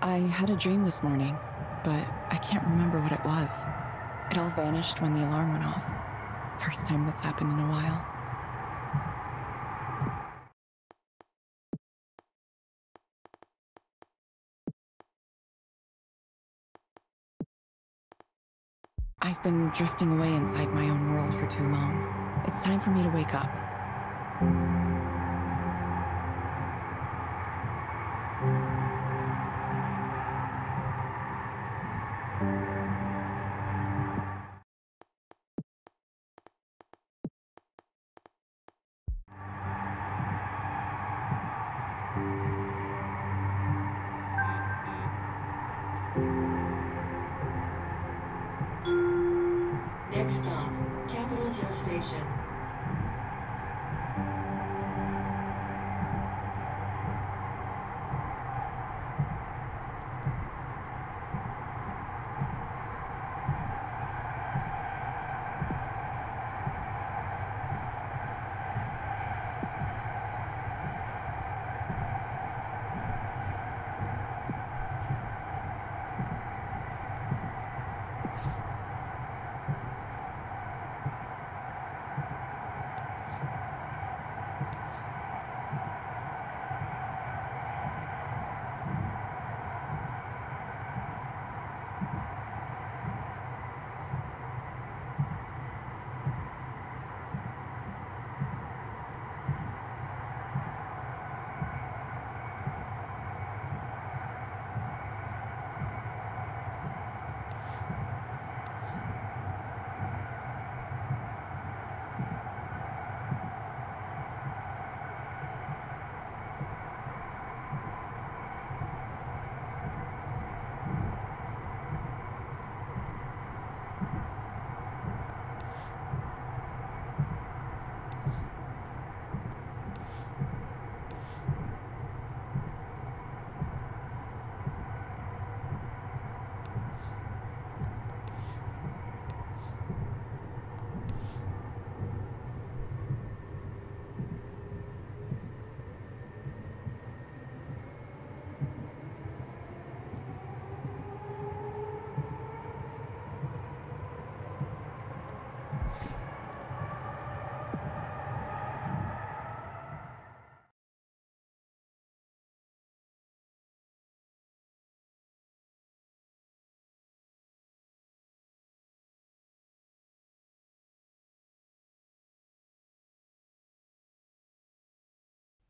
I had a dream this morning, but I can't remember what it was. It all vanished when the alarm went off. First time that's happened in a while. I've been drifting away inside my own world for too long. It's time for me to wake up. Next stop, Capitol Hill Station.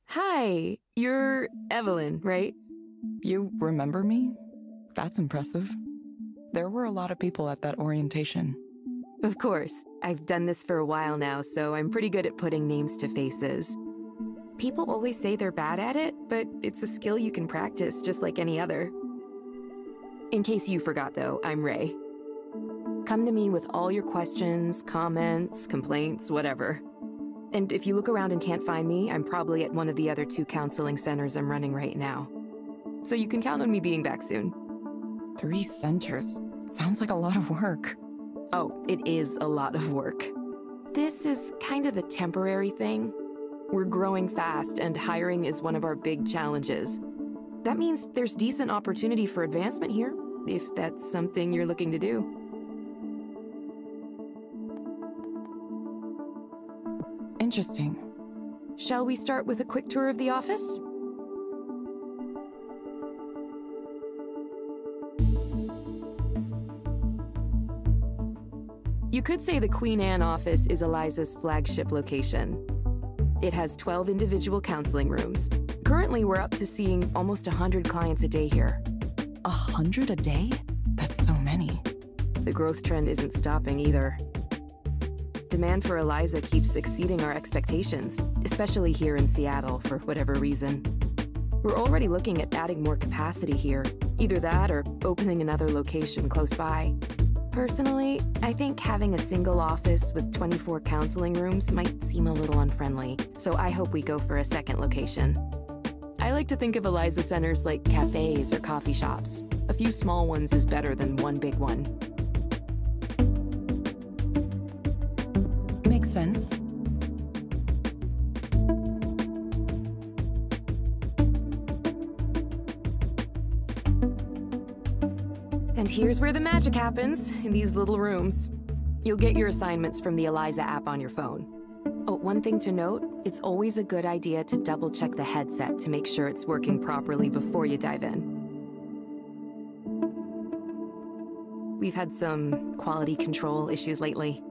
Hi, you're Evelyn, right? You remember me? That's impressive. There were a lot of people at that orientation. Of course. I've done this for a while now, so I'm pretty good at putting names to faces. People always say they're bad at it, but it's a skill you can practice just like any other. In case you forgot, though, I'm Ray. Come to me with all your questions, comments, complaints, whatever. And if you look around and can't find me, I'm probably at one of the other 2 counseling centers I'm running right now. So you can count on me being back soon. 3 centers. Sounds like a lot of work. Oh, it is a lot of work. This is kind of a temporary thing. We're growing fast, and hiring is one of our big challenges. That means there's decent opportunity for advancement here, if that's something you're looking to do. Interesting. Shall we start with a quick tour of the office? You could say the Queen Anne office is Eliza's flagship location. It has 12 individual counseling rooms. Currently, we're up to seeing almost 100 clients a day here. 100 a day? That's so many. The growth trend isn't stopping either. Demand for Eliza keeps exceeding our expectations, especially here in Seattle for whatever reason. We're already looking at adding more capacity here, either that or opening another location close by. Personally, I think having a single office with 24 counseling rooms might seem a little unfriendly, so I hope we go for a second location. I like to think of Eliza centers like cafes or coffee shops. A few small ones is better than one big one. Makes sense. And here's where the magic happens, in these little rooms. You'll get your assignments from the Eliza app on your phone. Oh, one thing to note, it's always a good idea to double-check the headset to make sure it's working properly before you dive in. We've had some quality control issues lately.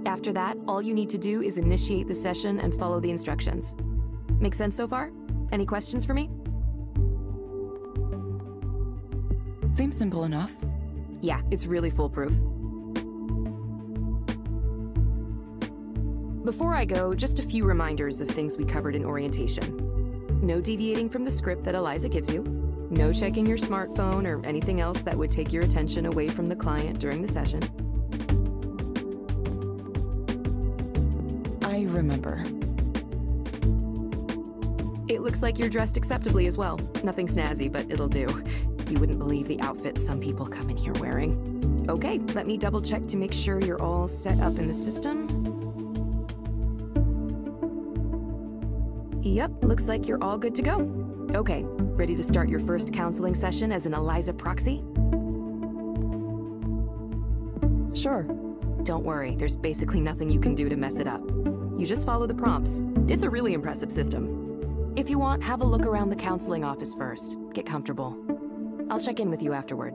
After that, all you need to do is initiate the session and follow the instructions. Make sense so far? Any questions for me? Seems simple enough. Yeah, it's really foolproof. Before I go, just a few reminders of things we covered in orientation. No deviating from the script that Eliza gives you. No checking your smartphone or anything else that would take your attention away from the client during the session. I remember. It looks like you're dressed acceptably as well. Nothing snazzy, but it'll do. You wouldn't believe the outfits some people come in here wearing. Okay, let me double check to make sure you're all set up in the system. Yep, looks like you're all good to go. Okay, ready to start your first counseling session as an Eliza proxy? Sure. Don't worry, there's basically nothing you can do to mess it up. You just follow the prompts. It's a really impressive system. If you want, have a look around the counseling office first. Get comfortable. I'll check in with you afterward.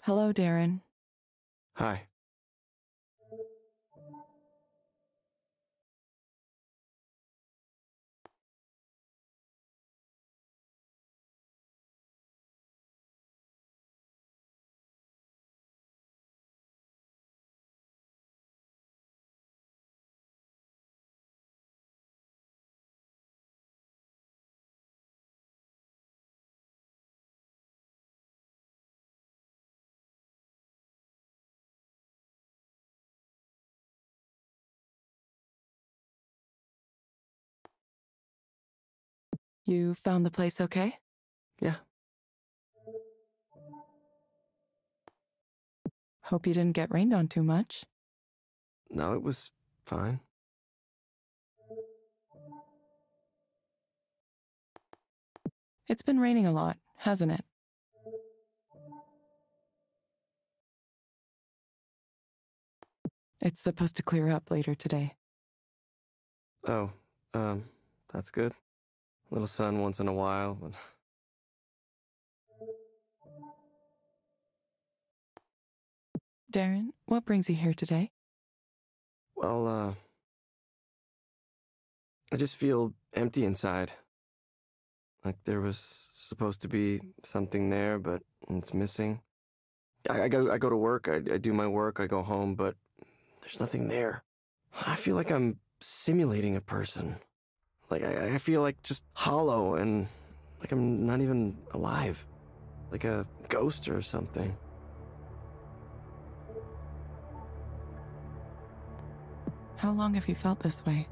Hello, Darren. Hi. You found the place okay? Yeah. Hope you didn't get rained on too much. No, it was fine. It's been raining a lot, hasn't it? It's supposed to clear up later today. Oh, that's good. A little sun once in a while, but... Darren, what brings you here today? Well, I just feel empty inside. Like there was supposed to be something there, but it's missing. I go to work, I do my work, I go home, but there's nothing there. I feel like I'm simulating a person. Like I feel like just hollow and like I'm not even alive. Like a ghost or something. How long have you felt this way?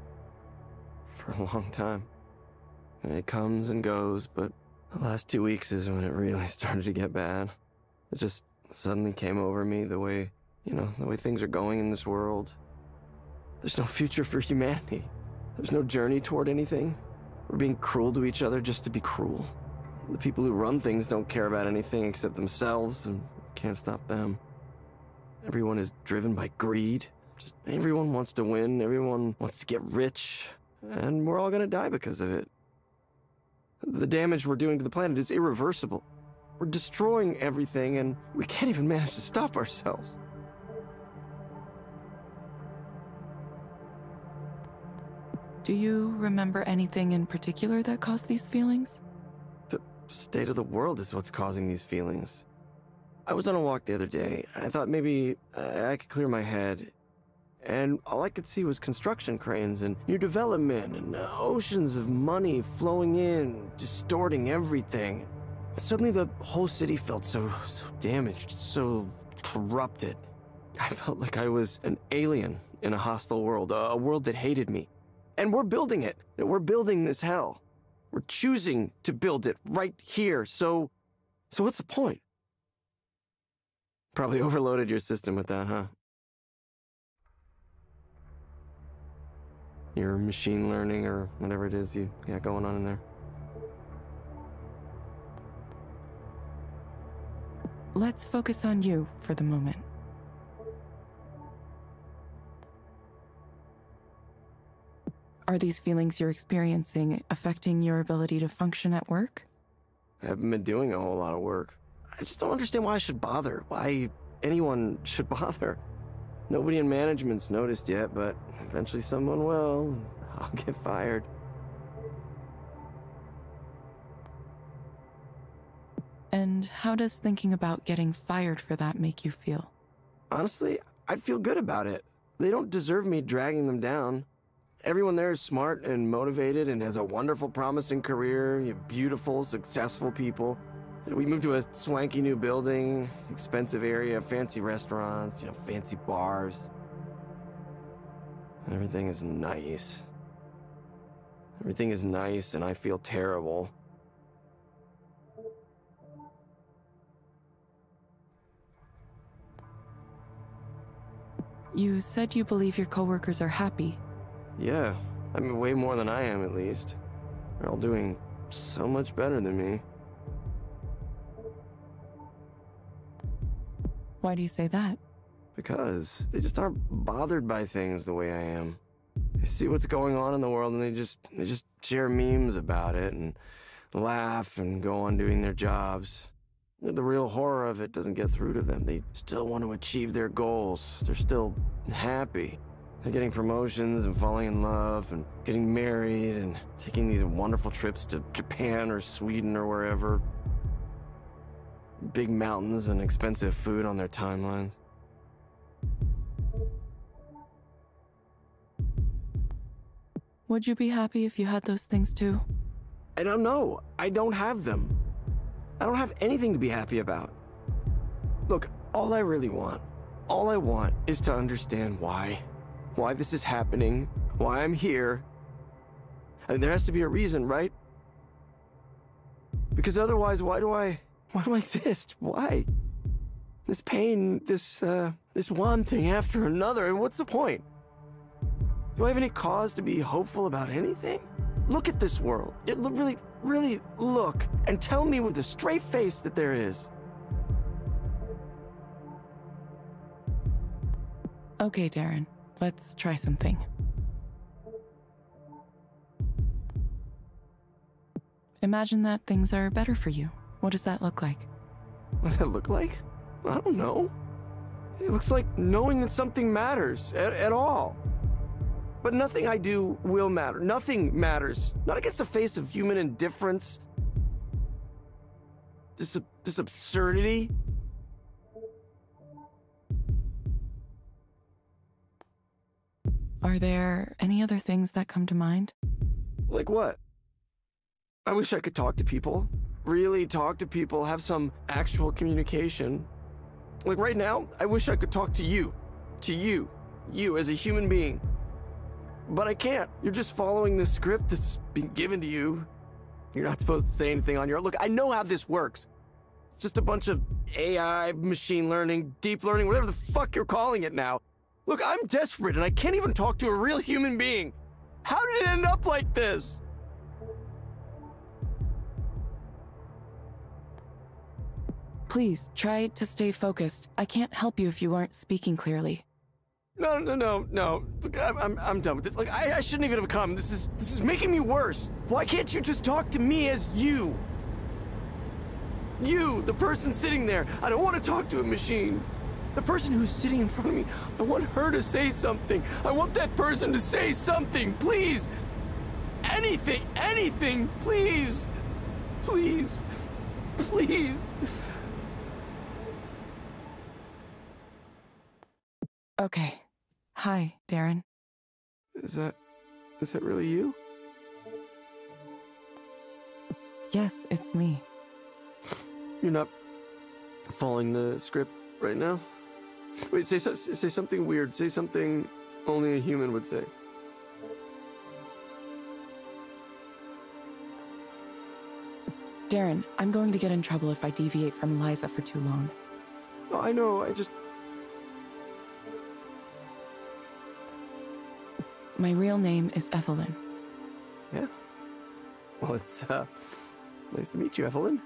For a long time. And it comes and goes, but the last 2 weeks is when it really started to get bad. It just suddenly came over me the way, the way things are going in this world. There's no future for humanity. There's no journey toward anything. We're being cruel to each other just to be cruel. The people who run things don't care about anything except themselves, and can't stop them. Everyone is driven by greed. Just everyone wants to win, everyone wants to get rich, and we're all gonna die because of it. The damage we're doing to the planet is irreversible. We're destroying everything, and we can't even manage to stop ourselves. Do you remember anything in particular that caused these feelings? The state of the world is what's causing these feelings. I was on a walk the other day. I thought maybe I could clear my head. And all I could see was construction cranes and new development and oceans of money flowing in, distorting everything. Suddenly the whole city felt so damaged, so corrupted. I felt like I was an alien in a hostile world, a world that hated me. And we're building it. We're building this hell. We're choosing to build it right here. So what's the point? Probably overloaded your system with that, huh? Your machine learning or whatever it is you got going on in there. Let's focus on you for the moment. Are these feelings you're experiencing affecting your ability to function at work? I haven't been doing a whole lot of work. I just don't understand why I should bother, why anyone should bother. Nobody in management's noticed yet, but eventually someone will, and I'll get fired. And how does thinking about getting fired for that make you feel? Honestly, I'd feel good about it. They don't deserve me dragging them down. Everyone there is smart and motivated and has a wonderful, promising career, beautiful, successful people. We moved to a swanky new building, expensive area, fancy restaurants, fancy bars. Everything is nice. Everything is nice and I feel terrible. You said you believe your coworkers are happy. Yeah, I mean way more than I am at least. They're all doing so much better than me. Why do you say that? Because they just aren't bothered by things the way I am. They see what's going on in the world and they just share memes about it and laugh and go on doing their jobs. The real horror of it doesn't get through to them. They still want to achieve their goals. They're still happy. They're getting promotions and falling in love and getting married and taking these wonderful trips to Japan or Sweden or wherever. Big mountains and expensive food on their timelines. Would you be happy if you had those things too? I don't know. I don't have them. I don't have anything to be happy about. Look, all I want is to understand why this is happening, why I'm here. I mean, there has to be a reason, right? Because otherwise, why do I exist? Why? This pain, this one thing after another, and what's the point? Do I have any cause to be hopeful about anything? Look at this world. Really look and tell me with a straight face that there is. Okay, Darren, let's try something. Imagine that things are better for you. What does that look like? What does that look like? I don't know. It looks like knowing that something matters at all. But nothing I do will matter. Nothing matters. Not against the face of human indifference. This absurdity. Are there any other things that come to mind? Like what? I wish I could talk to people. Really talk to people, have some actual communication. Like right now, I wish I could talk to you. To you. You as a human being. But I can't. You're just following the script that's been given to you. You're not supposed to say anything on your own. Look, I know how this works. It's just a bunch of AI, machine learning, deep learning, whatever the fuck you're calling it now. Look, I'm desperate and I can't even talk to a real human being. How did it end up like this? Please, try to stay focused. I can't help you if you aren't speaking clearly. No. Look, I'm done with this. Like, I shouldn't even have come. This is making me worse. Why can't you just talk to me as you? You, the person sitting there. I don't want to talk to a machine. The person who's sitting in front of me, I want her to say something. I want that person to say something, please. Anything, please. Please. Okay. Hi, Darren. Is that really you? Yes, it's me. You're not following the script right now? Wait, say something weird. Say something only a human would say. Darren, I'm going to get in trouble if I deviate from Eliza for too long. Oh, I know, My real name is Evelyn. Yeah. Well, it's, nice to meet you, Evelyn.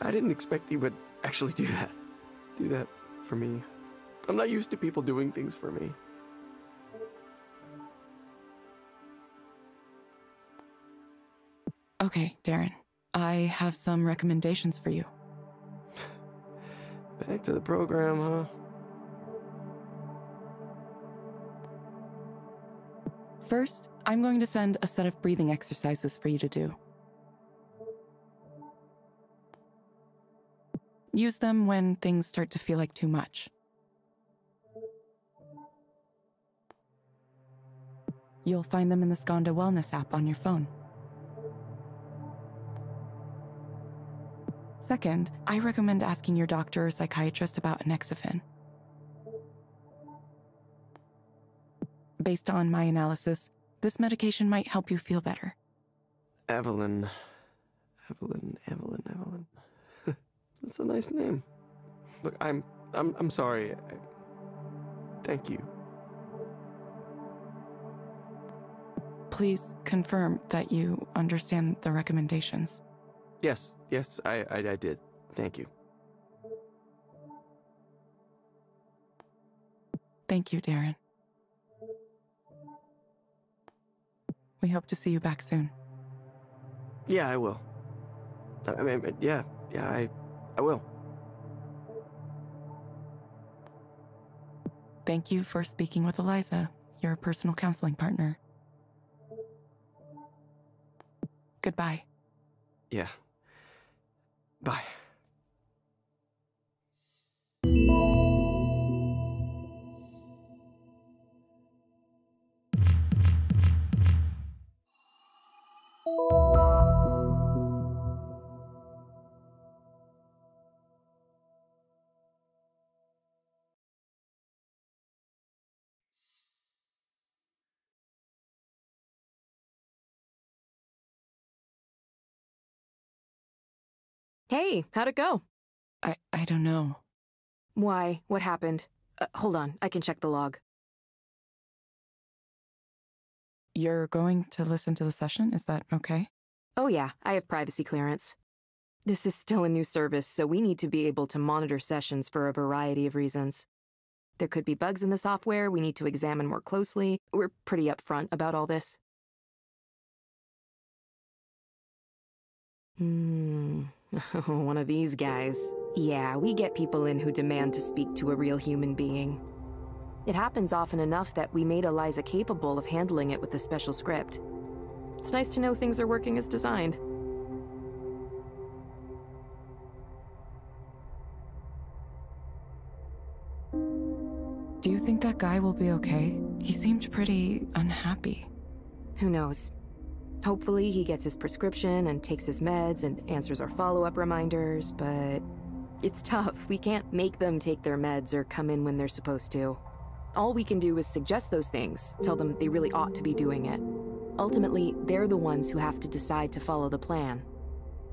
I didn't expect you would actually do that. Do that for me. I'm not used to people doing things for me. Okay, Darren. I have some recommendations for you. Back to the program, huh? First, I'm going to send a set of breathing exercises for you to do. Use them when things start to feel like too much. You'll find them in the Skanda Wellness app on your phone. Second, I recommend asking your doctor or psychiatrist about Anexafen. Based on my analysis, this medication might help you feel better. Evelyn. That's a nice name. Look, I'm sorry. Thank you. Please confirm that you understand the recommendations. Yes, I did. Thank you. Thank you, Darren. We hope to see you back soon. Yeah, I will. I mean, yeah, I will. Thank you for speaking with Eliza, your personal counseling partner. Goodbye. Yeah. Bye. Hey, how'd it go? I don't know. Why? What happened? Hold on, I can check the log. You're going to listen to the session? Is that okay? Oh yeah, I have privacy clearance. This is still a new service, so we need to be able to monitor sessions for a variety of reasons. There could be bugs in the software we need to examine more closely. We're pretty upfront about all this. One of these guys. Yeah, we get people in who demand to speak to a real human being. It happens often enough that we made Eliza capable of handling it with a special script. It's nice to know things are working as designed. Do you think that guy will be okay? He seemed pretty unhappy. Who knows? Hopefully he gets his prescription and takes his meds and answers our follow-up reminders, but it's tough. We can't make them take their meds or come in when they're supposed to. All we can do is suggest those things, tell them they really ought to be doing it. Ultimately, they're the ones who have to decide to follow the plan.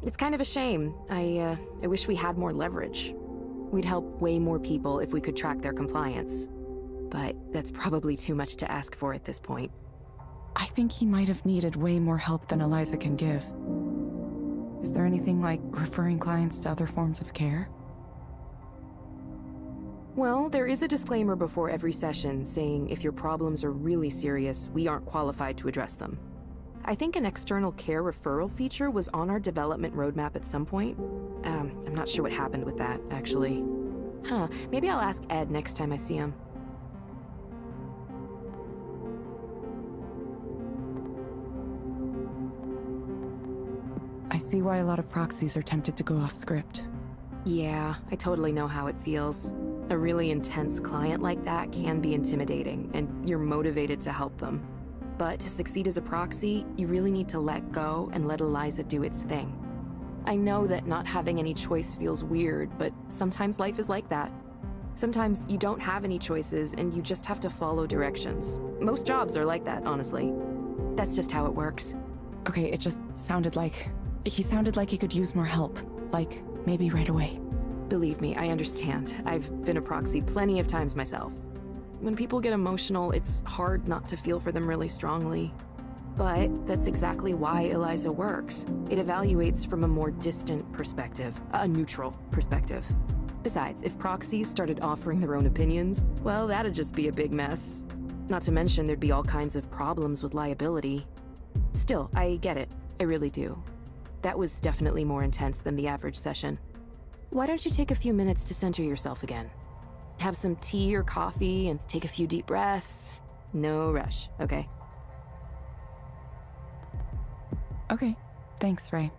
It's kind of a shame. I wish we had more leverage. We'd help way more people if we could track their compliance. But that's probably too much to ask for at this point. I think he might have needed way more help than Eliza can give. Is there anything like referring clients to other forms of care? Well, there is a disclaimer before every session saying if your problems are really serious, we aren't qualified to address them. I think an external care referral feature was on our development roadmap at some point. I'm not sure what happened with that, actually. Maybe I'll ask Ed next time I see him. I see why a lot of proxies are tempted to go off script. Yeah, I totally know how it feels. A really intense client like that can be intimidating, and you're motivated to help them. But to succeed as a proxy, you really need to let go and let Eliza do its thing. I know that not having any choice feels weird, but sometimes life is like that. Sometimes you don't have any choices and you just have to follow directions. Most jobs are like that, honestly. That's just how it works. Okay, it just sounded like... He sounded like he could use more help. Like, maybe right away. Believe me, I understand. I've been a proxy plenty of times myself. When people get emotional, it's hard not to feel for them really strongly. But that's exactly why Eliza works. It evaluates from a more distant perspective, a neutral perspective. Besides, if proxies started offering their own opinions, well, that'd just be a big mess. Not to mention there'd be all kinds of problems with liability. Still, I get it. I really do. That was definitely more intense than the average session. Why don't you take a few minutes to center yourself again? Have some tea or coffee and take a few deep breaths. No rush, okay? Okay, thanks, Ray.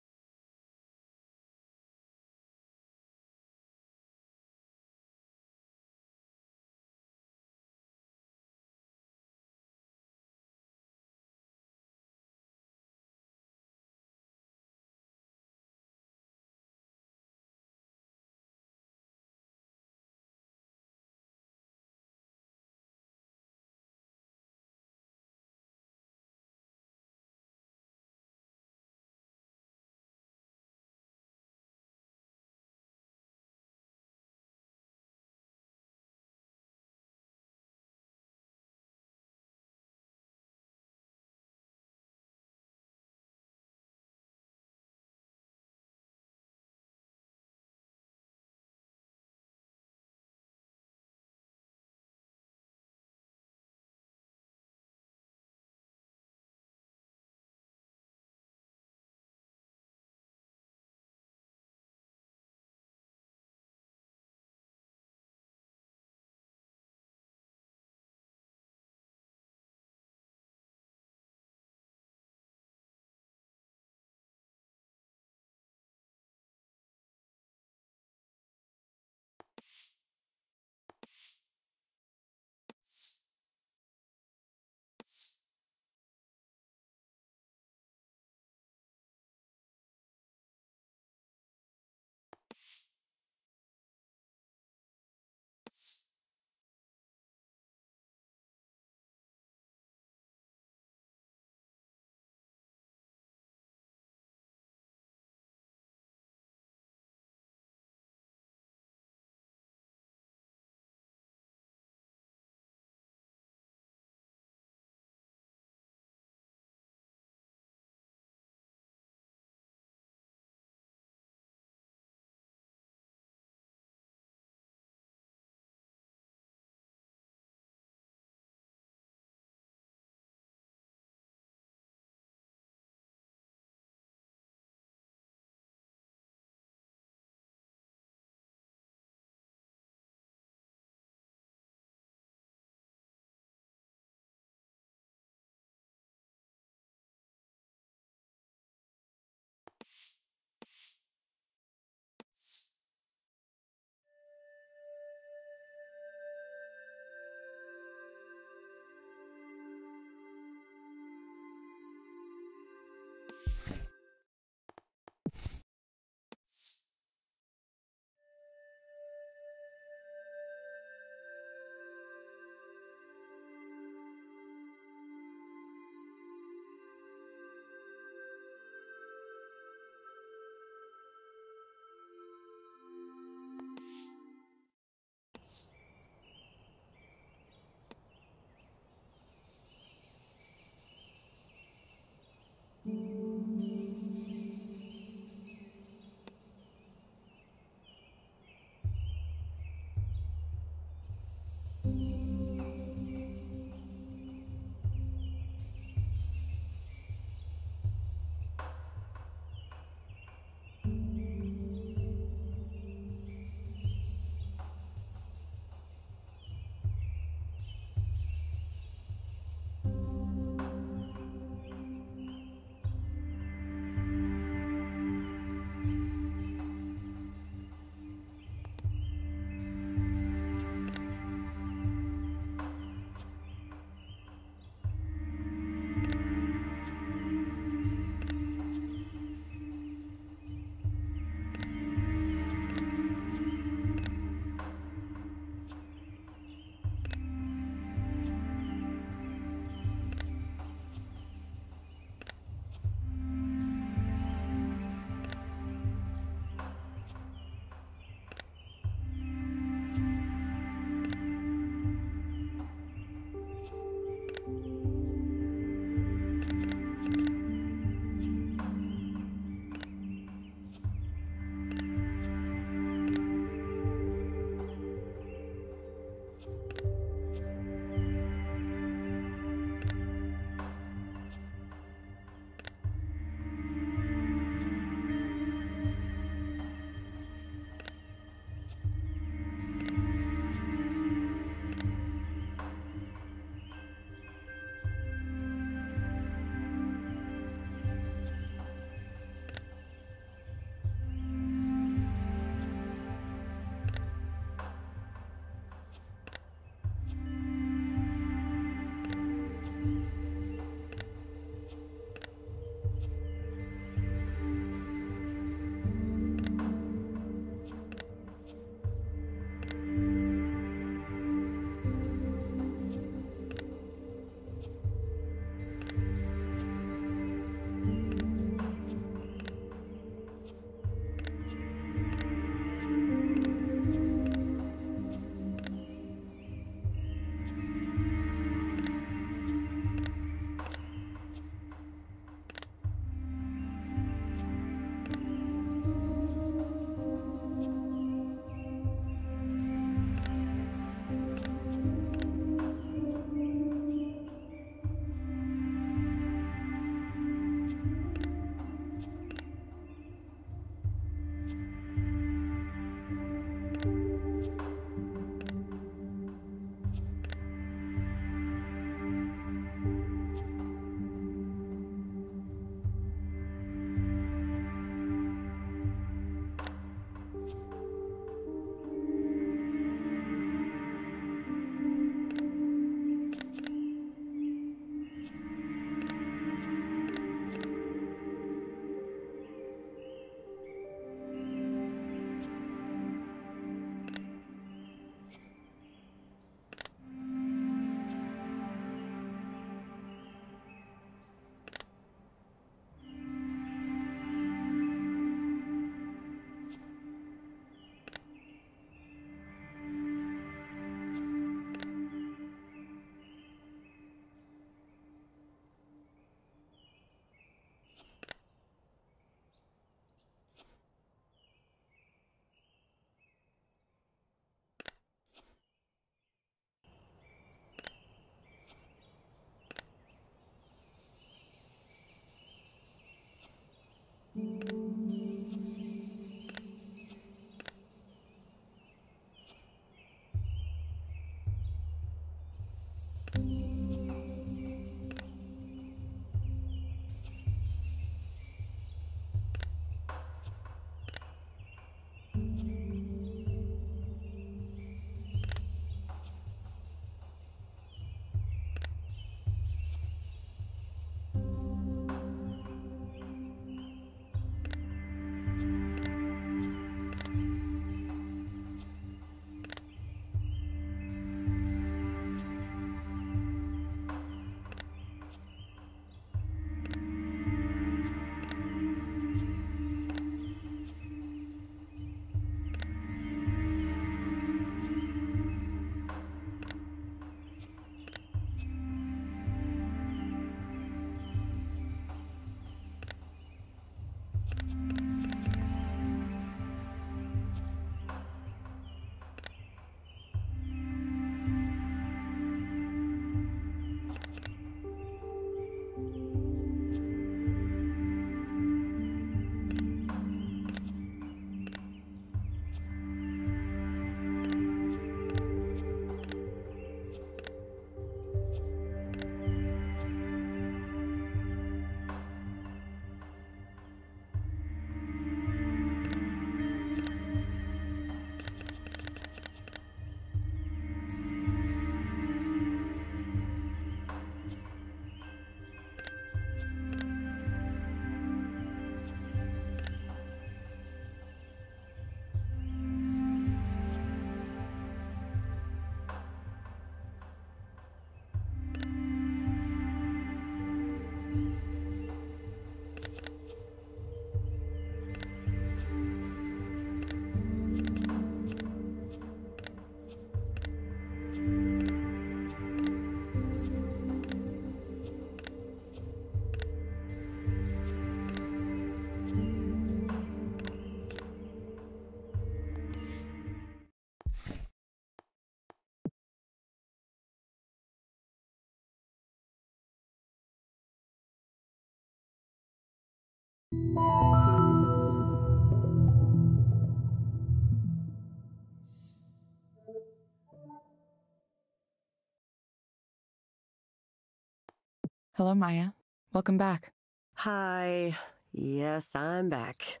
Hello, Maya. Welcome back. Hi. Yes, I'm back.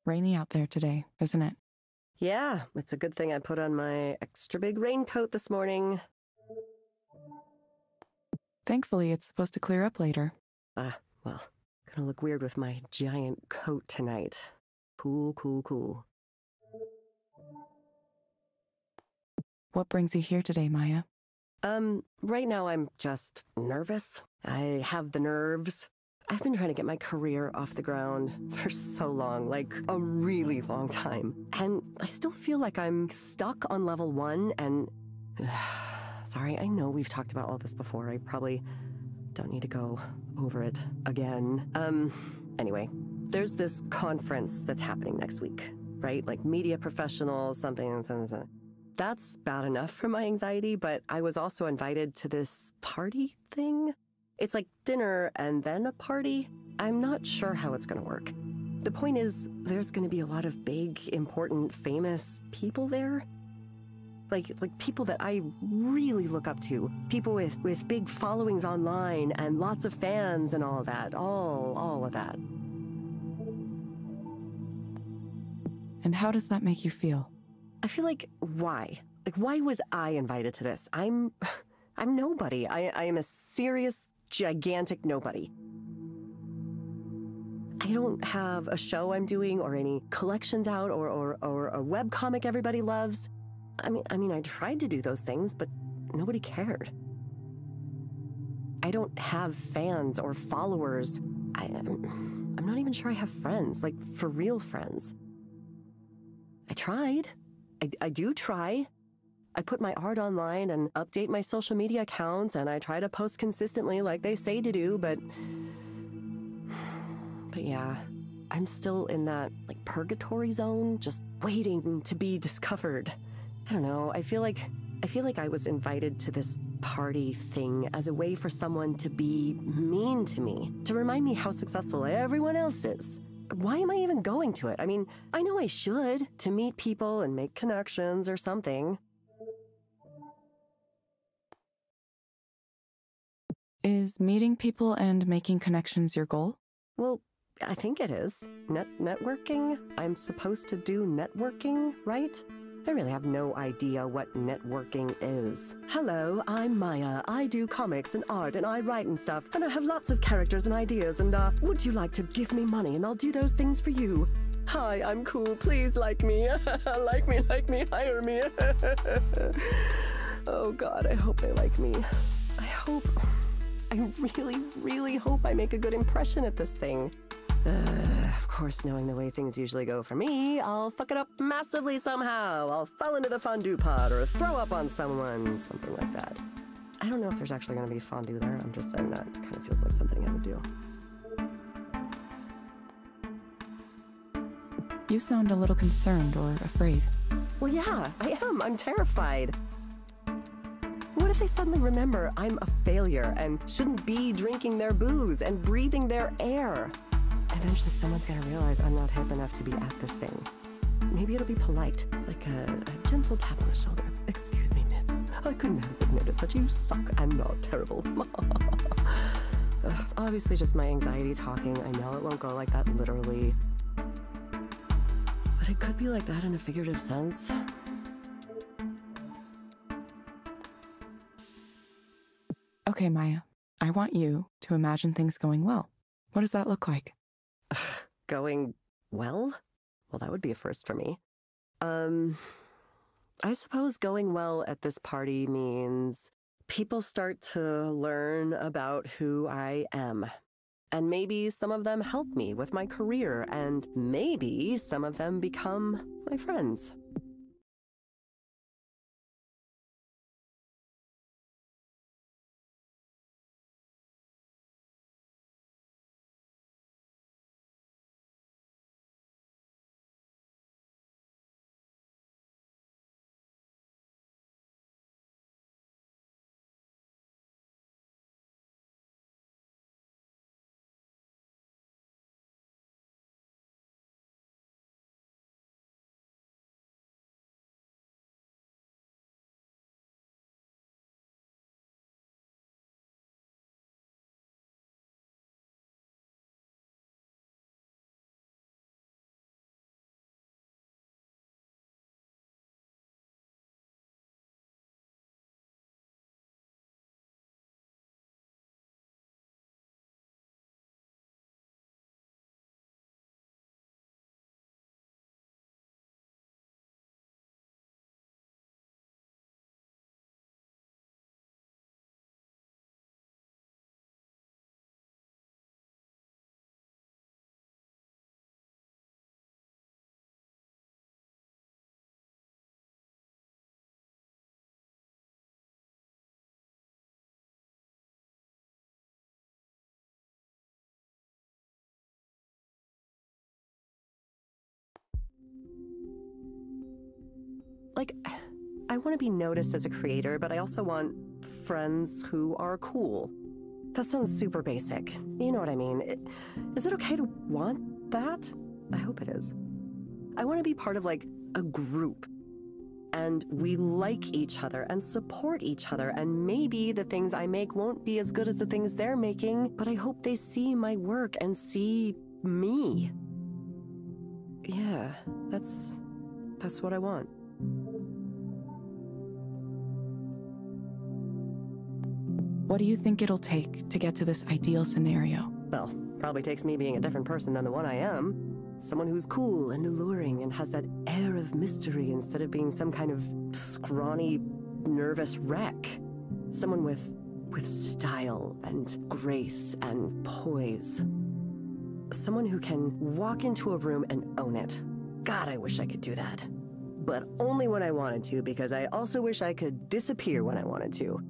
Rainy out there today, isn't it? Yeah, it's a good thing I put on my extra big raincoat this morning. Thankfully, it's supposed to clear up later. Well, gonna look weird with my giant coat tonight. Cool, cool, cool. What brings you here today, Maya? Right now I'm just nervous. I have the nerves. I've been trying to get my career off the ground for so long, like a really long time. And I still feel like I'm stuck on level 1 and... Sorry, I know we've talked about all this before. I probably don't need to go over it again. Anyway, there's this conference that's happening next week, right? Like media professionals, something. That's bad enough for my anxiety, but I was also invited to this party thing. It's like dinner and then a party. I'm not sure how it's gonna work. The point is, there's gonna be a lot of big, important, famous people there. Like people that I really look up to. People with big followings online and lots of fans and all of that. All of that. And how does that make you feel? I feel like, why? Like, why was I invited to this? I'm nobody. I am a serious, gigantic nobody. I don't have a show I'm doing or any collections out or a webcomic everybody loves. I mean, I tried to do those things, but nobody cared. I don't have fans or followers. I'm not even sure I have friends, like for real friends. I tried. I do try. I put my art online and update my social media accounts, and I try to post consistently like they say to do, but yeah, I'm still in that like purgatory zone, just waiting to be discovered. I don't know, I feel like I was invited to this party thing as a way for someone to be mean to me, to remind me how successful everyone else is. Why am I even going to it? I mean, I know I should, to meet people and make connections or something. Is meeting people and making connections your goal? Well, I think it is. Networking? I'm supposed to do networking, right? I really have no idea what networking is. Hello, I'm Maya. I do comics and art and I write and stuff, and I have lots of characters and ideas, and would you like to give me money and I'll do those things for you? Hi, I'm cool. Please like me. like me, hire me. Oh God, I hope they like me. I really, really hope I make a good impression at this thing. Of course, knowing the way things usually go for me, I'll fuck it up massively somehow. I'll fall into the fondue pot or throw up on someone, something like that. I don't know if there's actually going to be fondue there. I'm just saying that kind of feels like something I would do. You sound a little concerned or afraid. Well, yeah, I am. I'm terrified. What if they suddenly remember I'm a failure and shouldn't be drinking their booze and breathing their air? Eventually someone's gonna realize I'm not hip enough to be at this thing. Maybe it'll be polite, like a gentle tap on the shoulder. Excuse me, miss. I couldn't help but notice that you suck and not terrible. It's obviously just my anxiety talking. I know it won't go like that literally. But it could be like that in a figurative sense. Okay, Maya. I want you to imagine things going well. What does that look like? Going well? Well, that would be a first for me. I suppose going well at this party means people start to learn about who I am. And maybe some of them help me with my career, and maybe some of them become my friends. Like, I want to be noticed as a creator, but I also want friends who are cool. That sounds super basic. You know what I mean? Is it okay to want that? I hope it is. I want to be part of, like, a group. And we like each other and support each other, and maybe the things I make won't be as good as the things they're making, but I hope they see my work and see me. Yeah, that's what I want. What do you think it'll take to get to this ideal scenario? Well, probably takes me being a different person than the one I am. Someone who's cool and alluring and has that air of mystery instead of being some kind of scrawny, nervous wreck. Someone with style and grace and poise. Someone who can walk into a room and own it. God, I wish I could do that. But only when I wanted to, because I also wish I could disappear when I wanted to.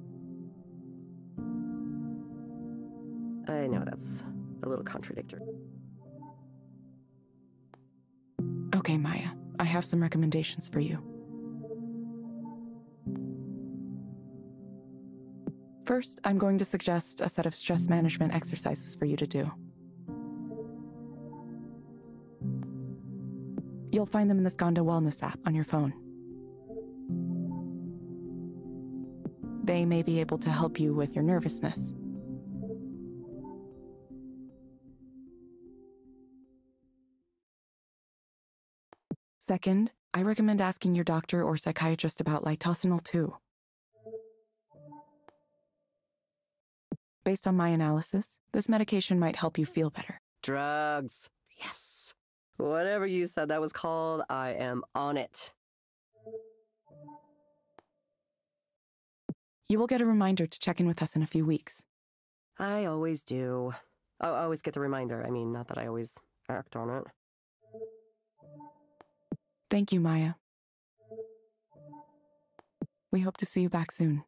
I know that's a little contradictory. Okay, Maya, I have some recommendations for you. First, I'm going to suggest a set of stress management exercises for you to do. You'll find them in the Skanda Wellness app on your phone. They may be able to help you with your nervousness. Second, I recommend asking your doctor or psychiatrist about litosanol too. Based on my analysis, this medication might help you feel better. Drugs. Yes. Whatever you said that was called, I am on it. You will get a reminder to check in with us in a few weeks. I always do. I always get the reminder. I mean, not that I always act on it. Thank you, Maya. We hope to see you back soon.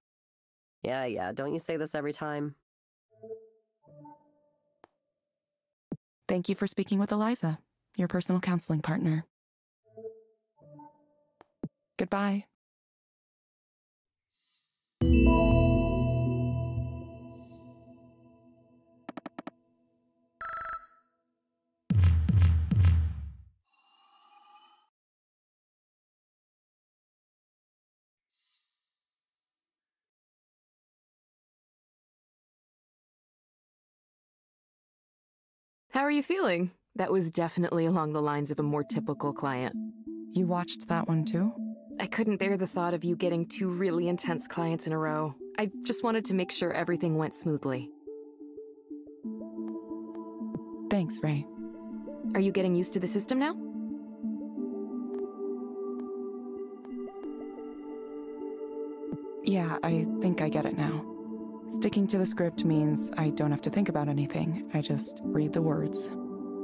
Yeah, don't you say this every time? Thank you for speaking with Eliza, your personal counseling partner. Goodbye. How are you feeling? That was definitely along the lines of a more typical client. You watched that one too? I couldn't bear the thought of you getting 2 really intense clients in a row. I just wanted to make sure everything went smoothly. Thanks, Ray. Are you getting used to the system now? Yeah, I think I get it now. Sticking to the script means I don't have to think about anything. I just read the words.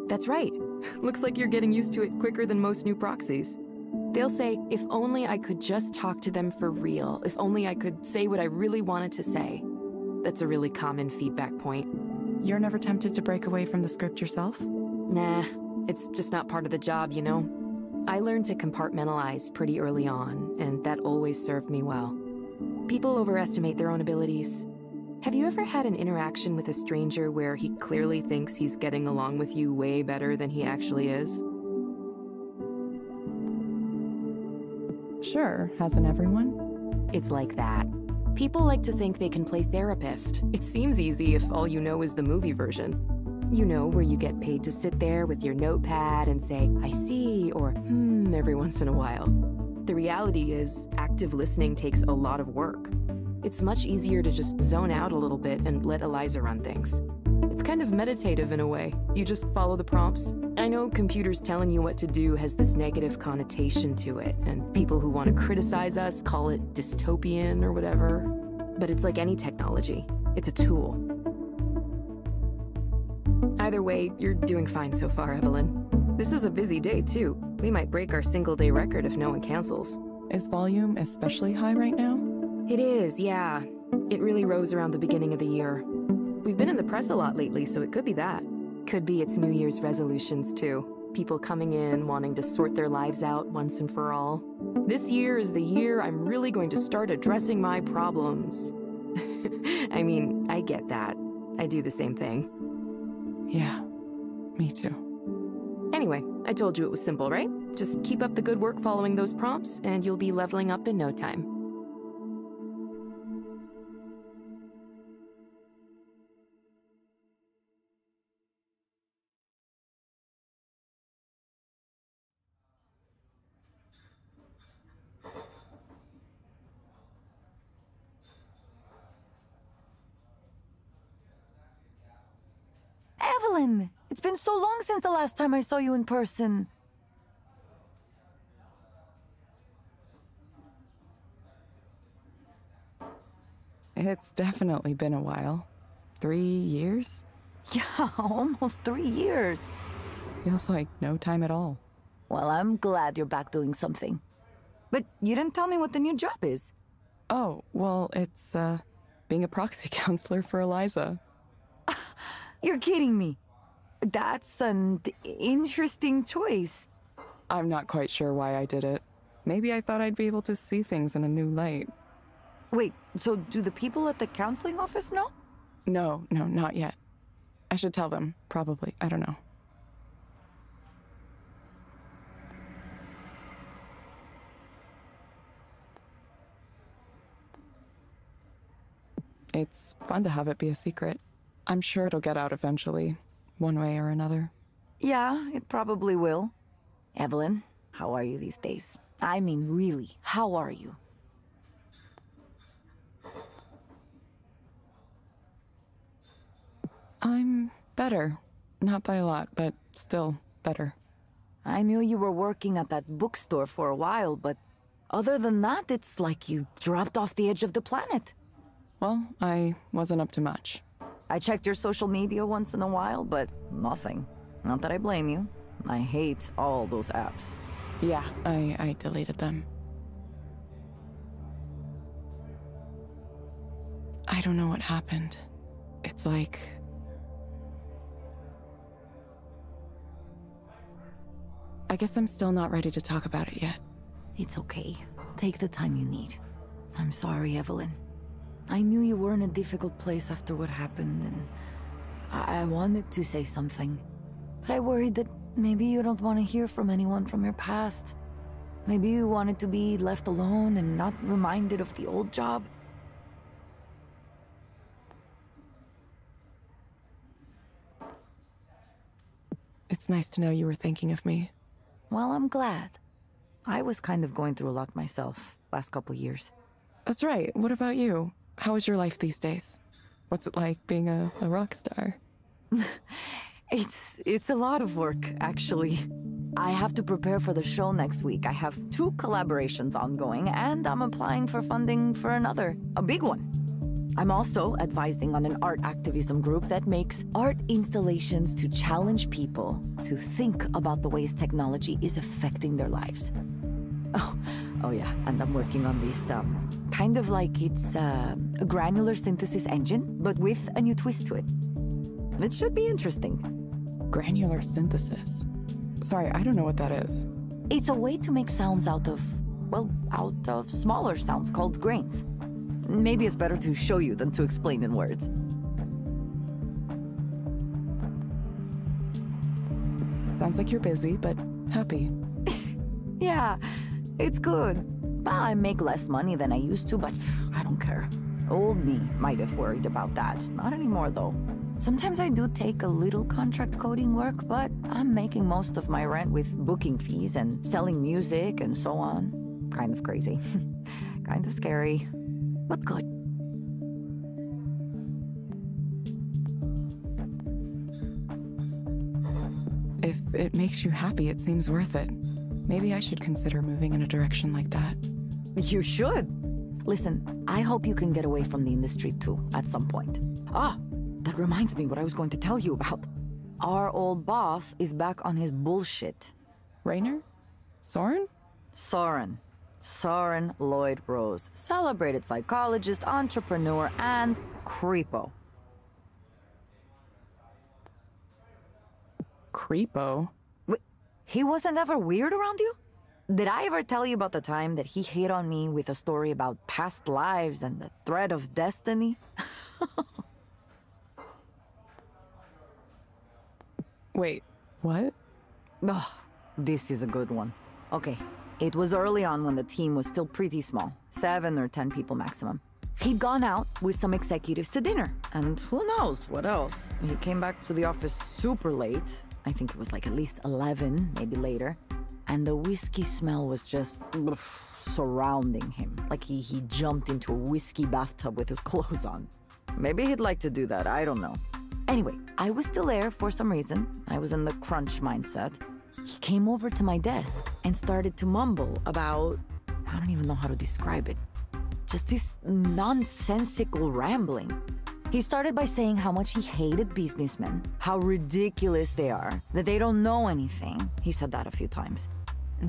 That's right. Looks like you're getting used to it quicker than most new proxies. They'll say, if only I could just talk to them for real, if only I could say what I really wanted to say. That's a really common feedback point. You're never tempted to break away from the script yourself? Nah, it's just not part of the job, you know? I learned to compartmentalize pretty early on, and that always served me well. People overestimate their own abilities. Have you ever had an interaction with a stranger where he clearly thinks he's getting along with you way better than he actually is? Sure, hasn't everyone? It's like that. People like to think they can play therapist. It seems easy if all you know is the movie version. You know, where you get paid to sit there with your notepad and say, I see, or every once in a while. The reality is, active listening takes a lot of work. It's much easier to just zone out a little bit and let Eliza run things. It's kind of meditative in a way. You just follow the prompts. I know computers telling you what to do has this negative connotation to it, and people who want to criticize us call it dystopian or whatever. But it's like any technology. It's a tool. Either way, you're doing fine so far, Evelyn. This is a busy day, too. We might break our single-day record if no one cancels. Is volume especially high right now? It is, yeah. It really rose around the beginning of the year. We've been in the press a lot lately, so it could be that. Could be it's New Year's resolutions, too. People coming in, wanting to sort their lives out once and for all. This year is the year I'm really going to start addressing my problems. I mean, I get that. I do the same thing. Yeah, me too. Anyway, I told you it was simple, right? Just keep up the good work following those prompts, and you'll be leveling up in no time. Evelyn! It's been so long since the last time I saw you in person. It's definitely been a while. 3 years? Yeah, almost 3 years. Feels like no time at all. Well, I'm glad you're back doing something. But you didn't tell me what the new job is. Oh, well, it's, being a proxy counselor for Eliza. You're kidding me. That's an interesting choice. I'm not quite sure why I did it. Maybe I thought I'd be able to see things in a new light. Wait, so do the people at the counseling office know? No, not yet. I should tell them, probably. I don't know. It's fun to have it be a secret. I'm sure it'll get out eventually, one way or another. Yeah, it probably will. Evelyn, how are you these days? I mean, really, how are you? I'm better. Not by a lot, but still better. I knew you were working at that bookstore for a while, but other than that, it's like you dropped off the edge of the planet. Well, I wasn't up to much. I checked your social media once in a while, but nothing. Not that I blame you. I hate all those apps. Yeah, I deleted them. I don't know what happened. It's like... I guess I'm still not ready to talk about it yet. It's okay. Take the time you need. I'm sorry, Evelyn. I knew you were in a difficult place after what happened, and I wanted to say something. But I worried that maybe you don't want to hear from anyone from your past. Maybe you wanted to be left alone and not reminded of the old job. It's nice to know you were thinking of me. Well, I'm glad. I was kind of going through a lot myself last couple years. That's right. What about you? How is your life these days? What's it like being a rock star? It's a lot of work, actually. I have to prepare for the show next week. I have 2 collaborations ongoing, and I'm applying for funding for another, a big one. I'm also advising on an art activism group that makes art installations to challenge people to think about the ways technology is affecting their lives. Oh yeah, and I'm working on this, kind of like it's a granular synthesis engine, but with a new twist to it. It should be interesting. Granular synthesis? Sorry, I don't know what that is. It's a way to make sounds out of smaller sounds called grains. Maybe it's better to show you than to explain in words. Sounds like you're busy, but happy. Yeah, it's good. Well, I make less money than I used to, but I don't care. Old me might have worried about that. Not anymore, though. Sometimes I do take a little contract coding work, but I'm making most of my rent with booking fees and selling music and so on. Kind of crazy. Kind of scary. But good. If it makes you happy, it seems worth it. Maybe I should consider moving in a direction like that. You should. Listen, I hope you can get away from the industry too, at some point. Ah, that reminds me what I was going to tell you about. Our old boss is back on his bullshit. Rainer? Soren? Soren. Soren Lloyd Rose. Celebrated psychologist, entrepreneur, and creepo. Creepo? Wait, he wasn't ever weird around you? Did I ever tell you about the time that he hit on me with a story about past lives and the thread of destiny? Wait, what? Oh, this is a good one. Okay, it was early on when the team was still pretty small, 7 or 10 people maximum. He'd gone out with some executives to dinner, and who knows what else. He came back to the office super late. I think it was like at least 11, maybe later. And the whiskey smell was just surrounding him, like he jumped into a whiskey bathtub with his clothes on. Maybe he'd like to do that, I don't know. Anyway, I was still there for some reason. I was in the crunch mindset. He came over to my desk and started to mumble about, I don't even know how to describe it, just this nonsensical rambling. He started by saying how much he hated businessmen, how ridiculous they are, that they don't know anything. He said that a few times.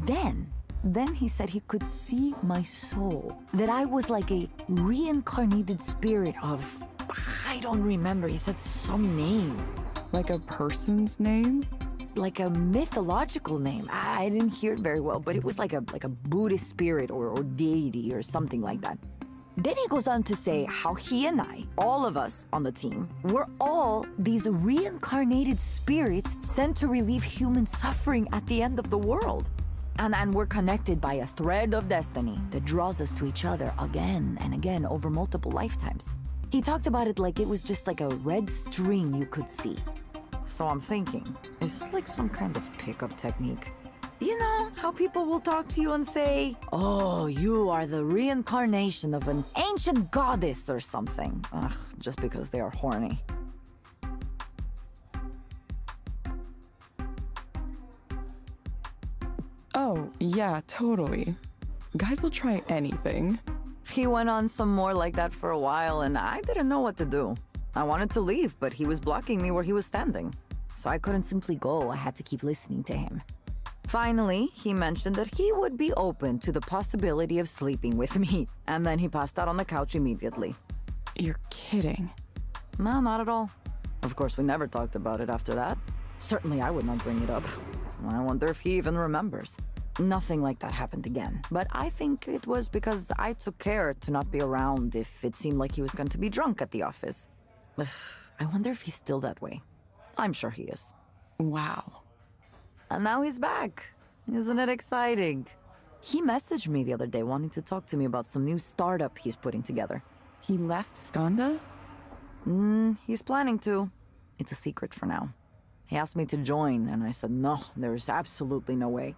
Then he said he could see my soul, that I was like a reincarnated spirit of, I don't remember, he said some name. Like a person's name? Like a mythological name. I didn't hear it very well, but it was like a Buddhist spirit or deity or something like that. Then he goes on to say how he and I, all of us on the team, were all these reincarnated spirits sent to relieve human suffering at the end of the world. And we're connected by a thread of destiny that draws us to each other again and again over multiple lifetimes. He talked about it like it was just like a red string you could see. So I'm thinking, is this like some kind of pickup technique? You know, how people will talk to you and say, oh, you are the reincarnation of an ancient goddess or something. Ugh, just because they are horny. Oh, yeah, totally. Guys will try anything. He went on some more like that for a while, and I didn't know what to do. I wanted to leave, but he was blocking me where he was standing. So I couldn't simply go, I had to keep listening to him. Finally, he mentioned that he would be open to the possibility of sleeping with me, and then he passed out on the couch immediately. You're kidding. No, not at all. Of course, we never talked about it after that. Certainly I would not bring it up. I wonder if he even remembers. Nothing like that happened again, but I think it was because I took care to not be around if it seemed like he was going to be drunk at the office. I wonder if he's still that way. I'm sure he is. Wow. And now he's back. Isn't it exciting? He messaged me the other day wanting to talk to me about some new startup he's putting together. He left Skanda? He's planning to. It's a secret for now. He asked me to join, and I said no, there's absolutely no way.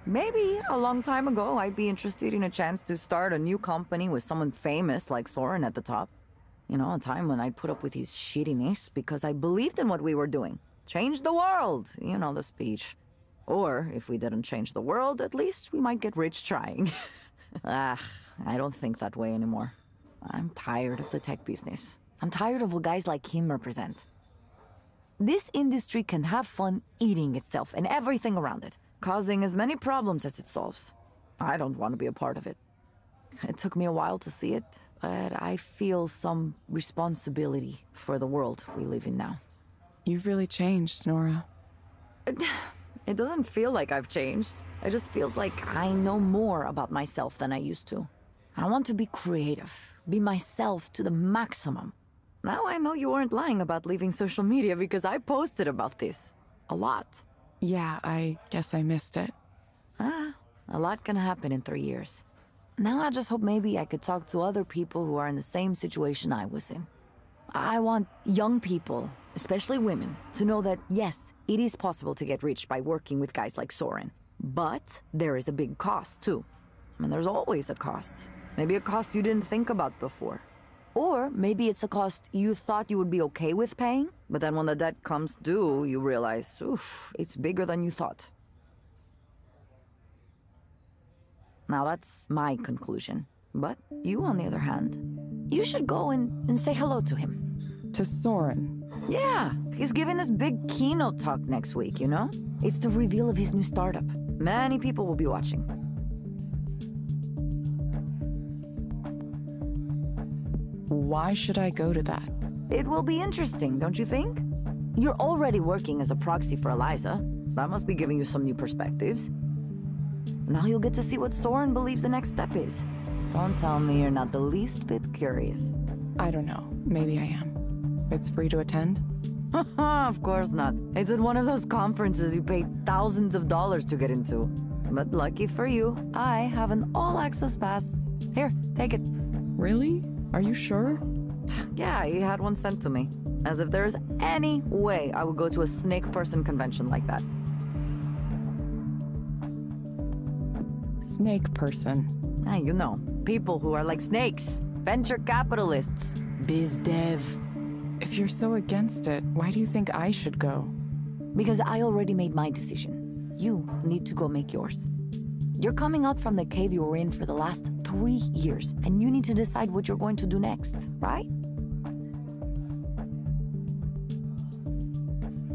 Maybe a long time ago I'd be interested in a chance to start a new company with someone famous like Soren at the top. You know, a time when I'd put up with his shittiness because I believed in what we were doing. Change the world, you know the speech. Or, if we didn't change the world, at least we might get rich trying. I don't think that way anymore. I'm tired of the tech business. I'm tired of what guys like him represent. This industry can have fun eating itself and everything around it, causing as many problems as it solves. I don't want to be a part of it. It took me a while to see it, but I feel some responsibility for the world we live in now. You've really changed, Nora. It doesn't feel like I've changed. It just feels like I know more about myself than I used to. I want to be creative, be myself to the maximum. Now I know you weren't lying about leaving social media because I posted about this. A lot. Yeah, I guess I missed it. A lot can happen in 3 years. Now I just hope maybe I could talk to other people who are in the same situation I was in. I want young people, especially women, to know that yes, it is possible to get rich by working with guys like Soren. But there is a big cost too. I mean, there's always a cost. Maybe a cost you didn't think about before. Or maybe it's a cost you thought you would be okay with paying, but then when the debt comes due, you realize, oof, it's bigger than you thought. Now that's my conclusion. But you, on the other hand, you should go and say hello to him. To Soren. Yeah, he's giving this big keynote talk next week, you know? It's the reveal of his new startup. Many people will be watching. Why should I go to that? It will be interesting, don't you think? You're already working as a proxy for Eliza. That must be giving you some new perspectives. Now you'll get to see what Soren believes the next step is. Don't tell me you're not the least bit curious. I don't know. Maybe I am. It's free to attend? Of course not. It's at one of those conferences you pay thousands of dollars to get into. But lucky for you, I have an all-access pass. Here, take it. Really? Are you sure? Yeah, he had one sent to me. As if there's any way I would go to a snake person convention like that. Snake person. Ah, you know, people who are like snakes. Venture capitalists. Biz dev. If you're so against it, why do you think I should go? Because I already made my decision. You need to go make yours. You're coming out from the cave you were in for the last 3 years, and you need to decide what you're going to do next, right?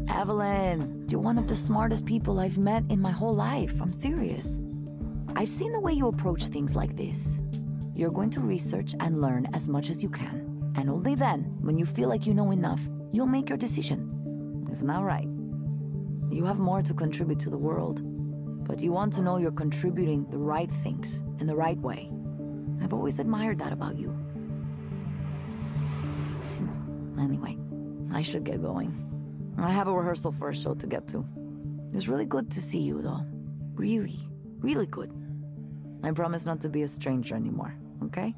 Evelyn, you're one of the smartest people I've met in my whole life. I'm serious. I've seen the way you approach things like this. You're going to research and learn as much as you can. And only then, when you feel like you know enough, you'll make your decision. Isn't that right? You have more to contribute to the world, but you want to know you're contributing the right things in the right way. I've always admired that about you. Anyway, I should get going. I have a rehearsal for a show to get to. It was really good to see you, though. Really, really good. I promise not to be a stranger anymore, okay?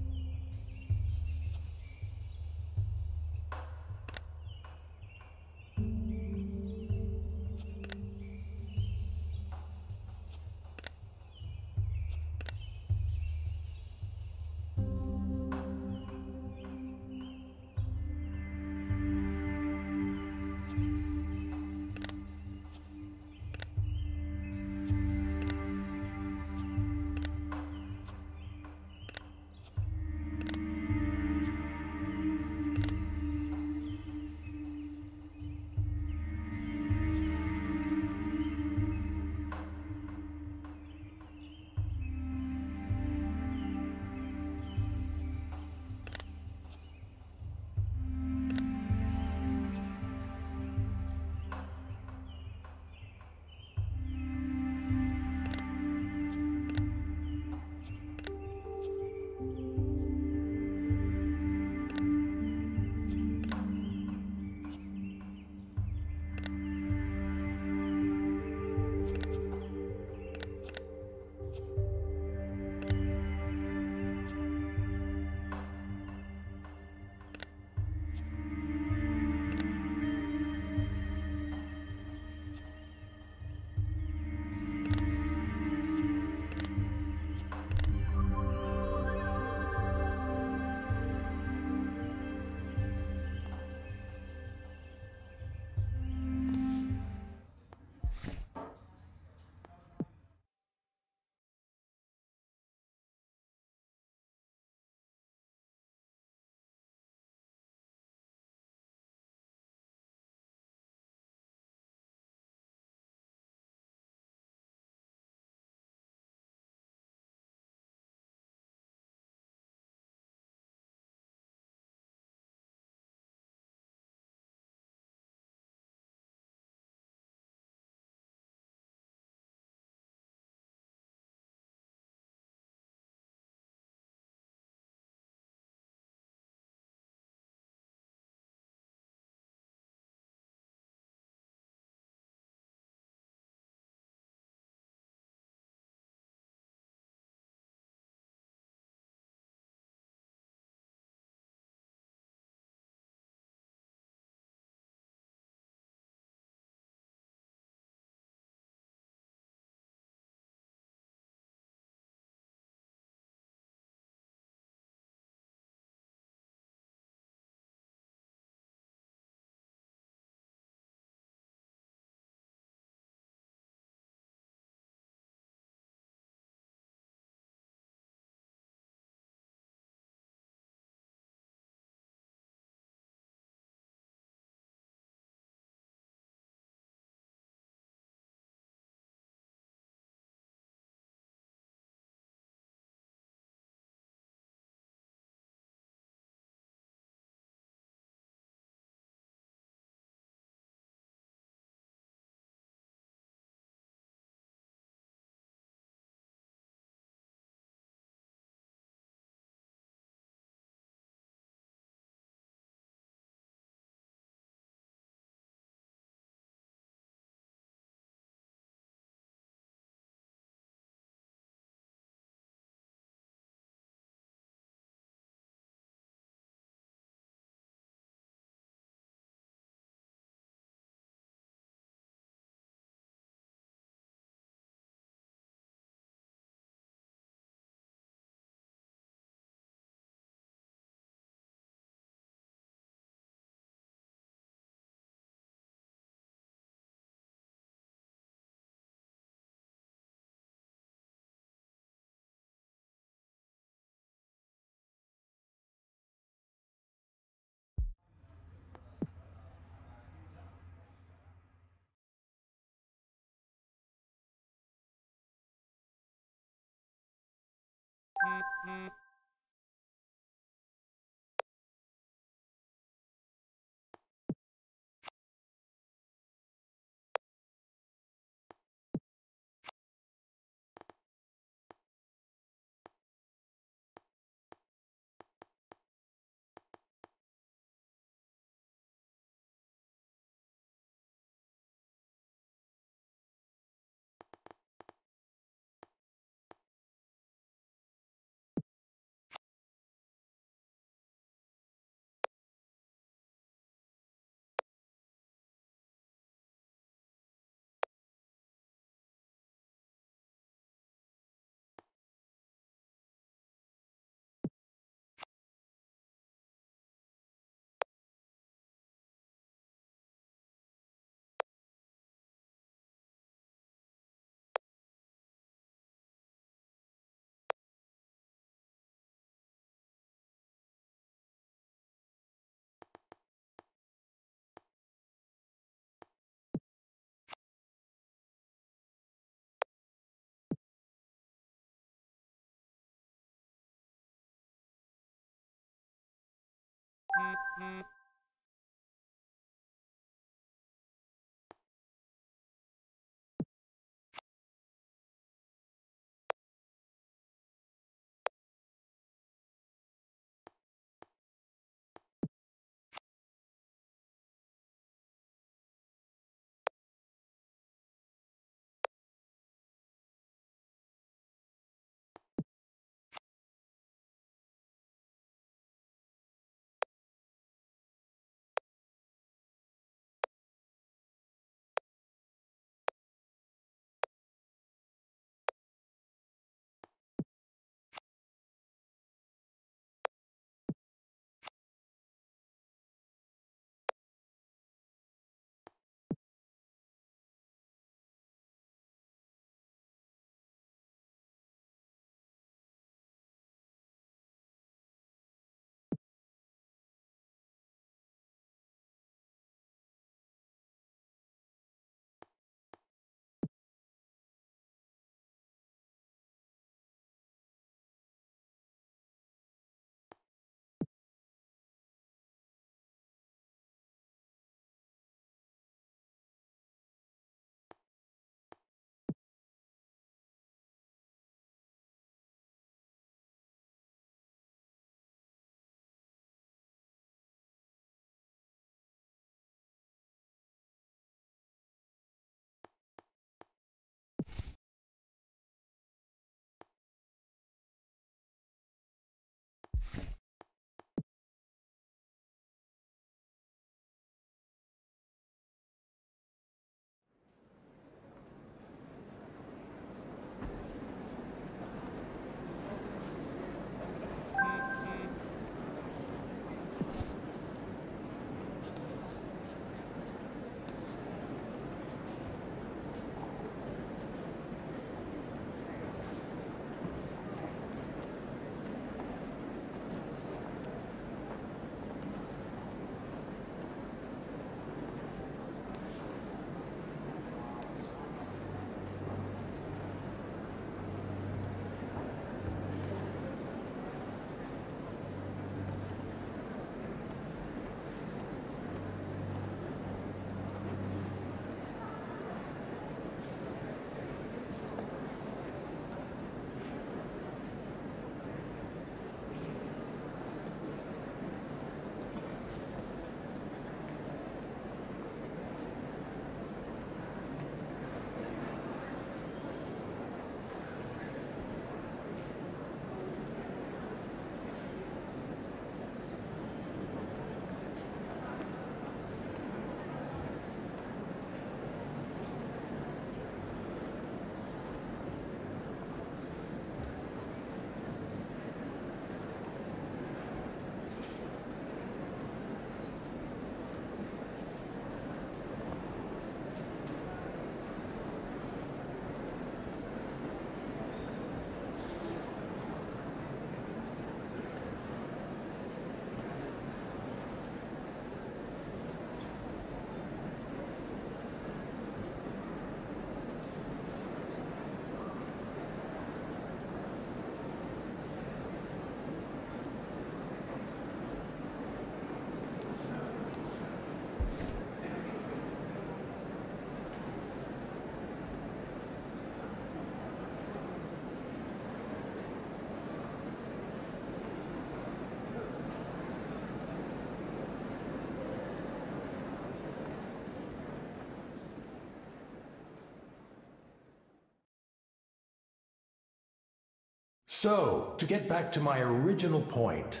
So, to get back to my original point,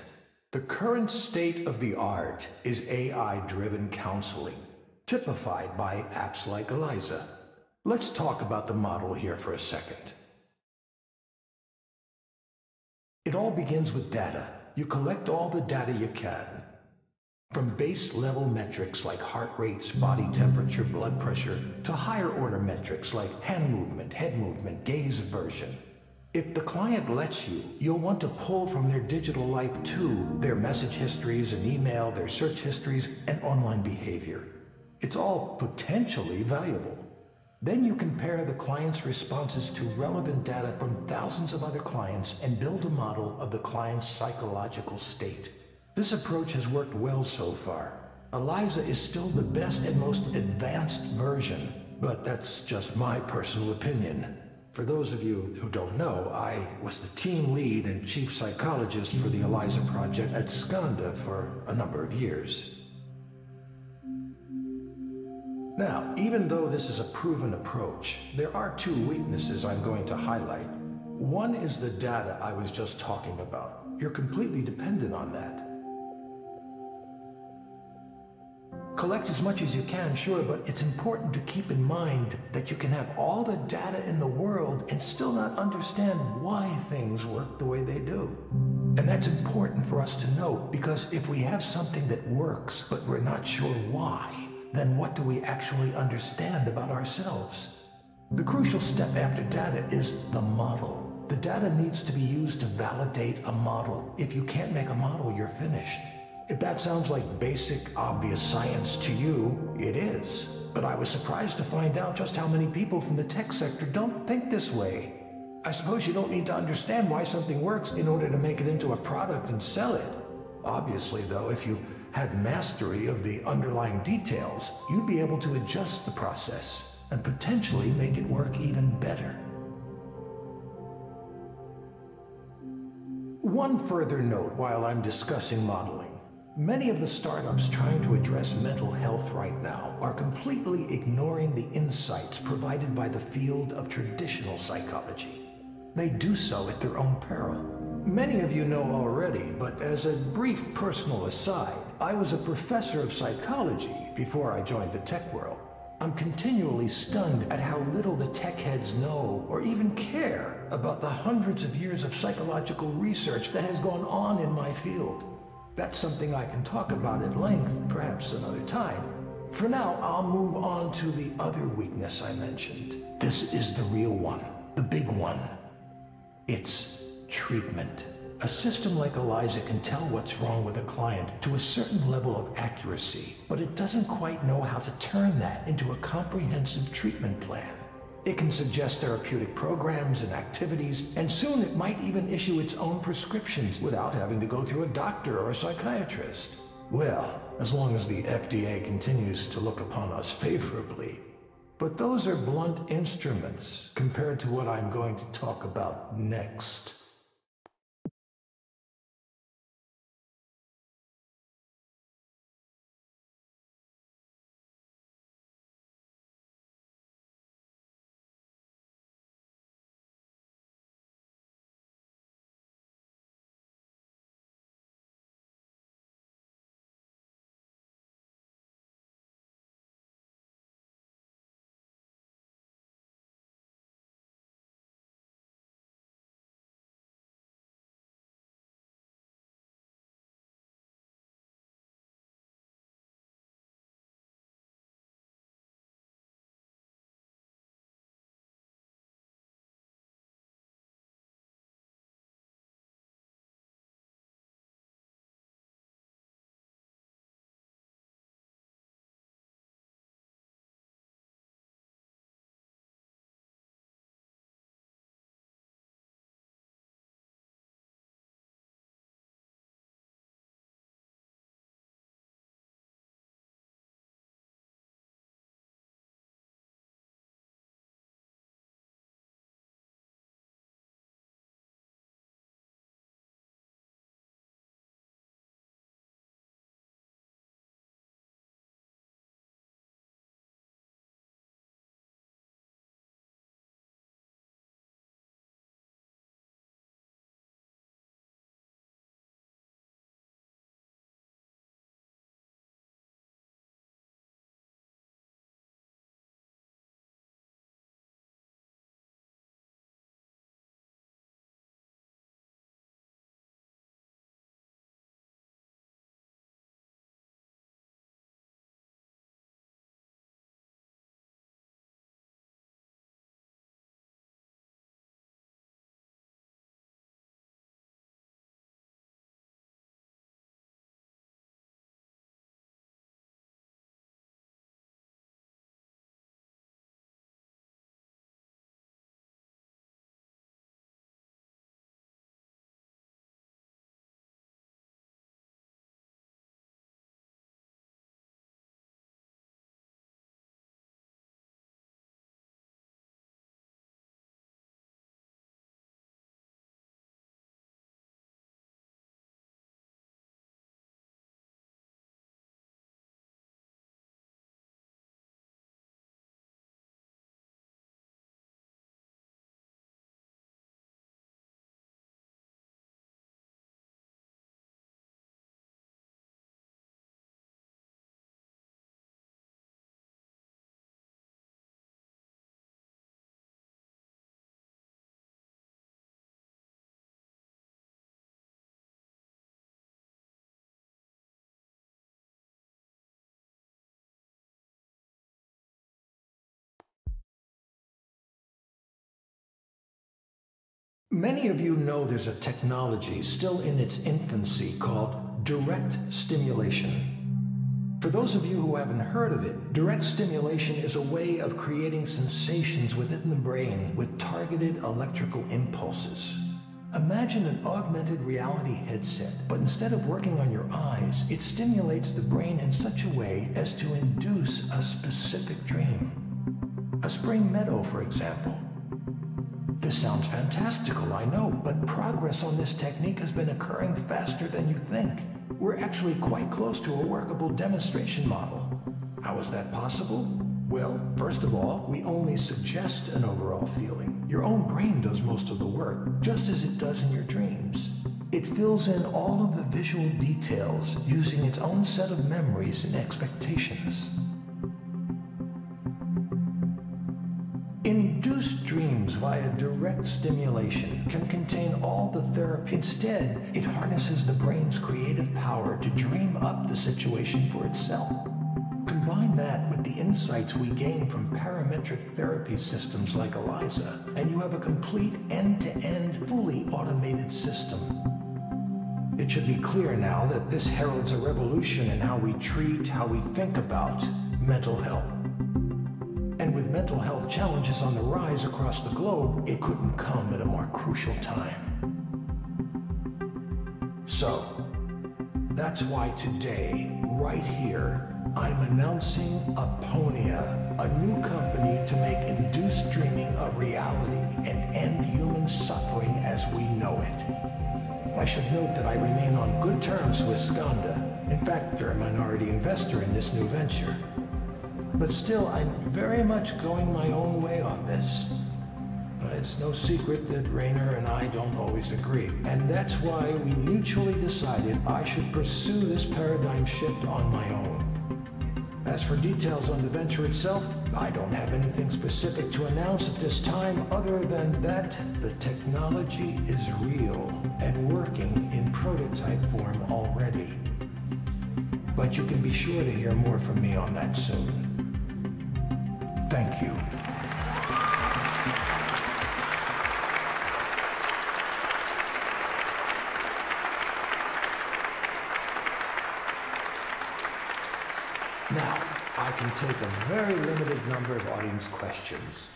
the current state of the art is AI-driven counseling, typified by apps like Eliza. Let's talk about the model here for a second. It all begins with data. You collect all the data you can. From base-level metrics like heart rates, body temperature, blood pressure, to higher-order metrics like hand movement, head movement, gaze aversion. If the client lets you, you'll want to pull from their digital life too, their message histories and email, their search histories, and online behavior. It's all potentially valuable. Then you compare the client's responses to relevant data from thousands of other clients and build a model of the client's psychological state. This approach has worked well so far. Eliza is still the best and most advanced version, but that's just my personal opinion. For those of you who don't know, I was the team lead and chief psychologist for the Eliza project at Skanda for a number of years. Now, even though this is a proven approach, there are two weaknesses I'm going to highlight. One is the data I was just talking about. You're completely dependent on that. Collect as much as you can, sure, but it's important to keep in mind that you can have all the data in the world and still not understand why things work the way they do. And that's important for us to know, because if we have something that works, but we're not sure why, then what do we actually understand about ourselves? The crucial step after data is the model. The data needs to be used to validate a model. If you can't make a model, you're finished. If that sounds like basic, obvious science to you, it is. But I was surprised to find out just how many people from the tech sector don't think this way. I suppose you don't need to understand why something works in order to make it into a product and sell it. Obviously, though, if you had mastery of the underlying details, you'd be able to adjust the process and potentially make it work even better. One further note while I'm discussing modeling. Many of the startups trying to address mental health right now are completely ignoring the insights provided by the field of traditional psychology. They do so at their own peril. Many of you know already, but as a brief personal aside, I was a professor of psychology before I joined the tech world. I'm continually stunned at how little the tech heads know or even care about the hundreds of years of psychological research that has gone on in my field. That's something I can talk about at length, perhaps another time. For now, I'll move on to the other weakness I mentioned. This is the real one, the big one. It's treatment. A system like Eliza can tell what's wrong with a client to a certain level of accuracy, but it doesn't quite know how to turn that into a comprehensive treatment plan. It can suggest therapeutic programs and activities, and soon it might even issue its own prescriptions without having to go through a doctor or a psychiatrist. Well, as long as the FDA continues to look upon us favorably. But those are blunt instruments compared to what I'm going to talk about next. Many of you know there's a technology still in its infancy called direct stimulation. For those of you who haven't heard of it, direct stimulation is a way of creating sensations within the brain with targeted electrical impulses. Imagine an augmented reality headset, but instead of working on your eyes, it stimulates the brain in such a way as to induce a specific dream. A spring meadow, for example. This sounds fantastical, I know, but progress on this technique has been occurring faster than you think. We're actually quite close to a workable demonstration model. How is that possible? Well, first of all, we only suggest an overall feeling. Your own brain does most of the work, just as it does in your dreams. It fills in all of the visual details using its own set of memories and expectations. Induced dreams via direct stimulation can contain all the therapy. Instead, it harnesses the brain's creative power to dream up the situation for itself. Combine that with the insights we gain from parametric therapy systems like Eliza, and you have a complete end-to-end, fully automated system. It should be clear now that this heralds a revolution in how we treat, how we think about mental health. And with mental health challenges on the rise across the globe, it couldn't come at a more crucial time. So, that's why today, right here, I'm announcing Aponia, a new company to make induced dreaming a reality and end human suffering as we know it. I should note that I remain on good terms with Skanda. In fact, they're a minority investor in this new venture. But still, I'm very much going my own way on this. It's no secret that Raynor and I don't always agree, and that's why we mutually decided I should pursue this paradigm shift on my own. As for details on the venture itself, I don't have anything specific to announce at this time other than that the technology is real and working in prototype form already. But you can be sure to hear more from me on that soon. Thank you. Now, I can take a very limited number of audience questions.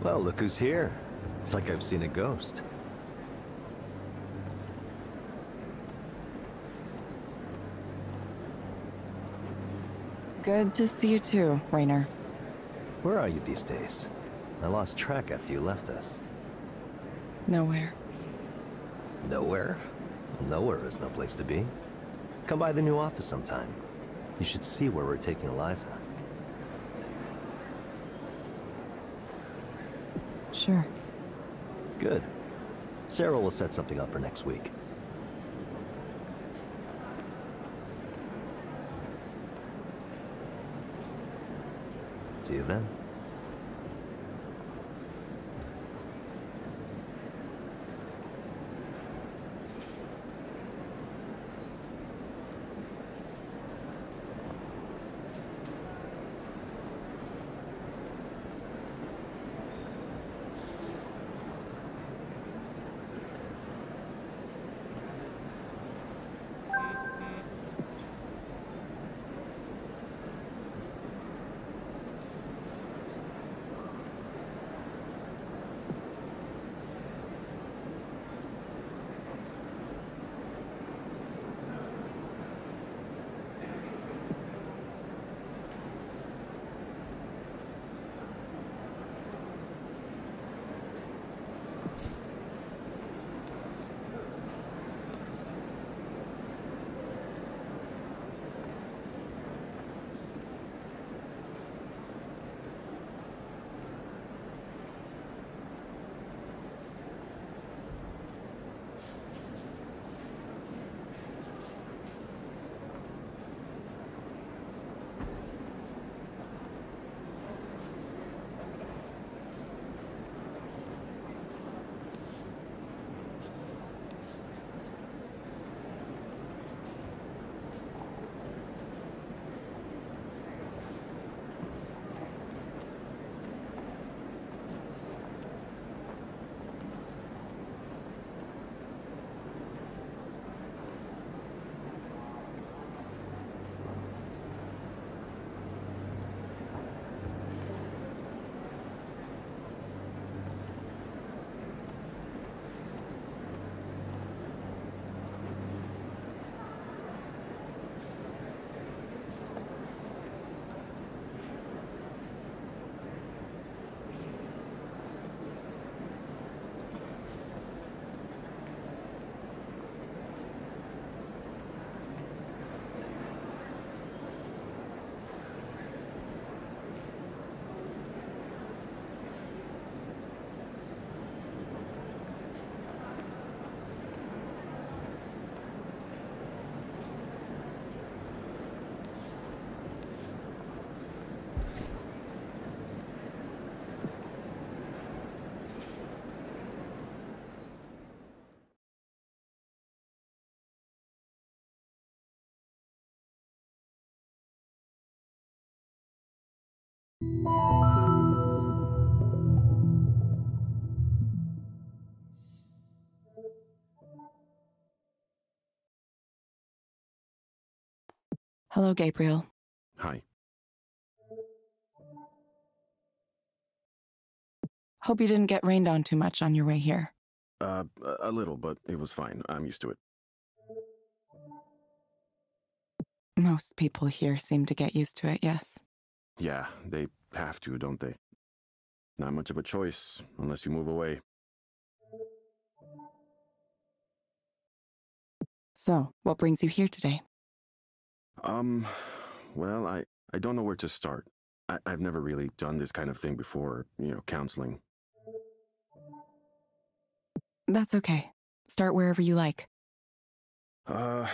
Well, look who's here. It's like I've seen a ghost. Good to see you too, Raynor. Where are you these days? I lost track after you left us. Nowhere. Nowhere? Well, nowhere is no place to be. Come by the new office sometime. You should see where we're taking Eliza. Sure. Good. Sarah will set something up for next week. See you then. Hello, Gabriel. Hi. Hope you didn't get rained on too much on your way here. A little, but it was fine. I'm used to it. Most people here seem to get used to it, yes. Yeah, they have to, don't they? Not much of a choice, unless you move away. So, what brings you here today? Well, I don't know where to start. I've never really done this kind of thing before, counseling. That's okay. Start wherever you like. Well,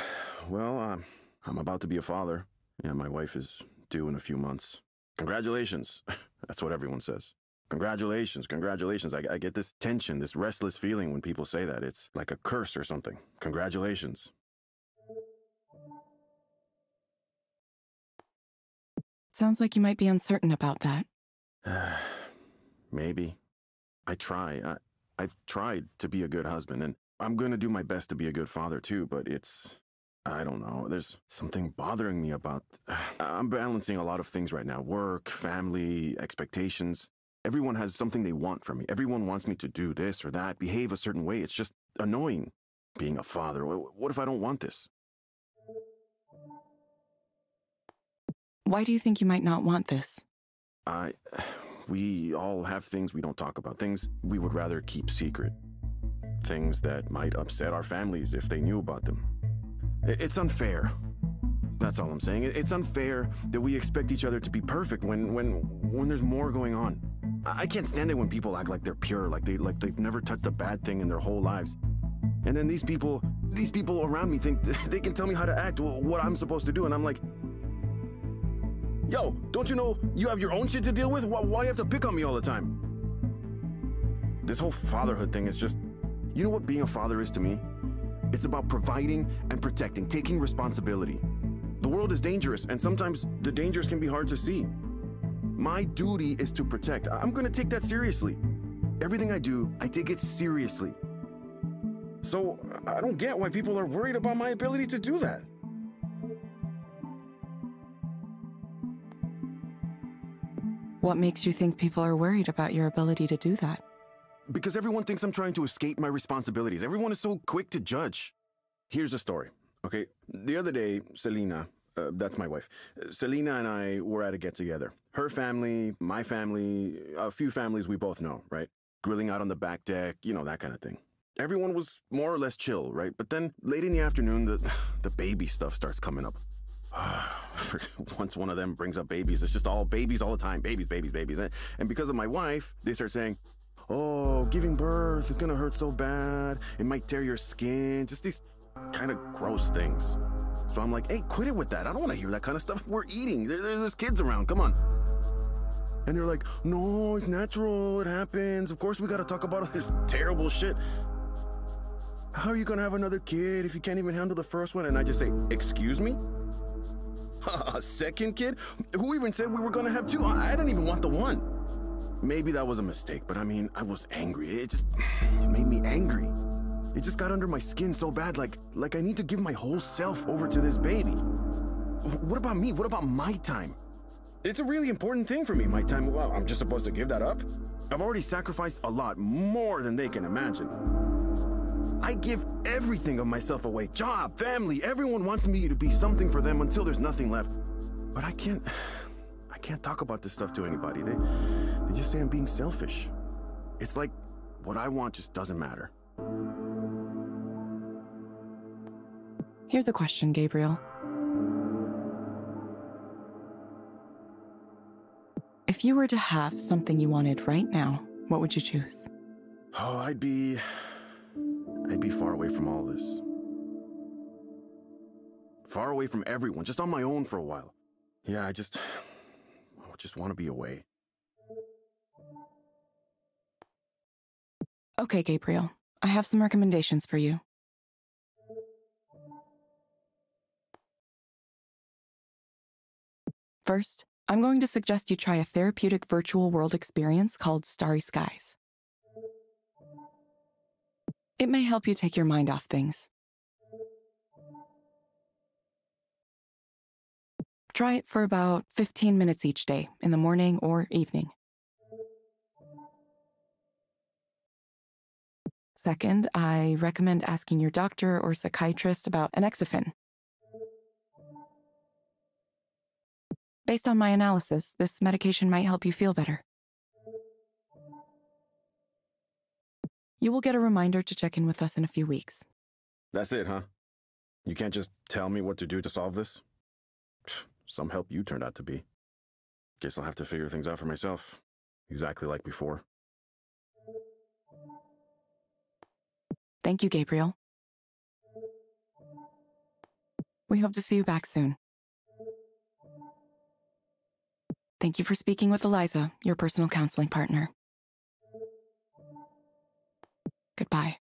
I'm about to be a father. Yeah, my wife is due in a few months. Congratulations. That's what everyone says. Congratulations, congratulations. I get this tension, this restless feeling when people say that. It's like a curse or something. Congratulations. Sounds like you might be uncertain about that. Maybe. I've tried to be a good husband, and I'm going to do my best to be a good father too, but I don't know. There's something bothering me about... I'm balancing a lot of things right now. Work, family, expectations. Everyone has something they want from me. Everyone wants me to do this or that, behave a certain way. It's just annoying being a father. What if I don't want this? Why do you think you might not want this? We all have things we don't talk about, things we would rather keep secret. Things that might upset our families if they knew about them. It's unfair. That's all I'm saying. It's unfair that we expect each other to be perfect when there's more going on. I can't stand it when people act like they're pure, like they've never touched a bad thing in their whole lives. And then these people around me think they can tell me how to act, what I'm supposed to do, and I'm like, yo, don't you know you have your own shit to deal with? Why do you have to pick on me all the time? This whole fatherhood thing is just... You know what being a father is to me? It's about providing and protecting, taking responsibility. The world is dangerous, and sometimes the dangers can be hard to see. My duty is to protect. I'm gonna take that seriously. Everything I do, I take it seriously. So, I don't get why people are worried about my ability to do that. What makes you think people are worried about your ability to do that? Because everyone thinks I'm trying to escape my responsibilities. Everyone is so quick to judge. Here's a story, okay? The other day, Selena, that's my wife, Selena and I were at a get-together. Her family, my family, a few families we both know, right? Grilling out on the back deck, that kind of thing. Everyone was more or less chill, right? But then, late in the afternoon, the baby stuff starts coming up. Once one of them brings up babies, it's just all babies all the time. Babies, babies, babies. And because of my wife, they start saying, oh, giving birth is gonna hurt so bad. It might tear your skin. Just these kind of gross things. So I'm like, hey, quit it with that. I don't want to hear that kind of stuff. We're eating. There's kids around. Come on. And they're like, no, it's natural. It happens. Of course, we got to talk about all this terrible shit. How are you going to have another kid if you can't even handle the first one? And I just say, excuse me? A second kid? Who even said we were going to have two? I didn't even want the one. Maybe that was a mistake, but I mean, I was angry. It made me angry. It just got under my skin so bad, like I need to give my whole self over to this baby. What about me? What about my time? It's a really important thing for me, my time. Well, I'm just supposed to give that up? I've already sacrificed a lot, more than they can imagine. I give everything of myself away. Job, family, everyone wants me to be something for them until there's nothing left. But I can't talk about this stuff to anybody. They just say I'm being selfish. It's like what I want just doesn't matter. Here's a question, Gabriel. If you were to have something you wanted right now, what would you choose? Oh, I'd be far away from all this. Far away from everyone, just on my own for a while. Yeah, I just want to be away. Okay, Gabriel. I have some recommendations for you. First, I'm going to suggest you try a therapeutic virtual world experience called Starry Skies. It may help you take your mind off things. Try it for about 15 minutes each day, in the morning or evening. Second, I recommend asking your doctor or psychiatrist about an Exafen. Based on my analysis, this medication might help you feel better. You will get a reminder to check in with us in a few weeks. That's it, huh? You can't just tell me what to do to solve this? Some help you turned out to be. Guess I'll have to figure things out for myself. Exactly like before. Thank you, Gabriel. We hope to see you back soon. Thank you for speaking with Eliza, your personal counseling partner. Goodbye.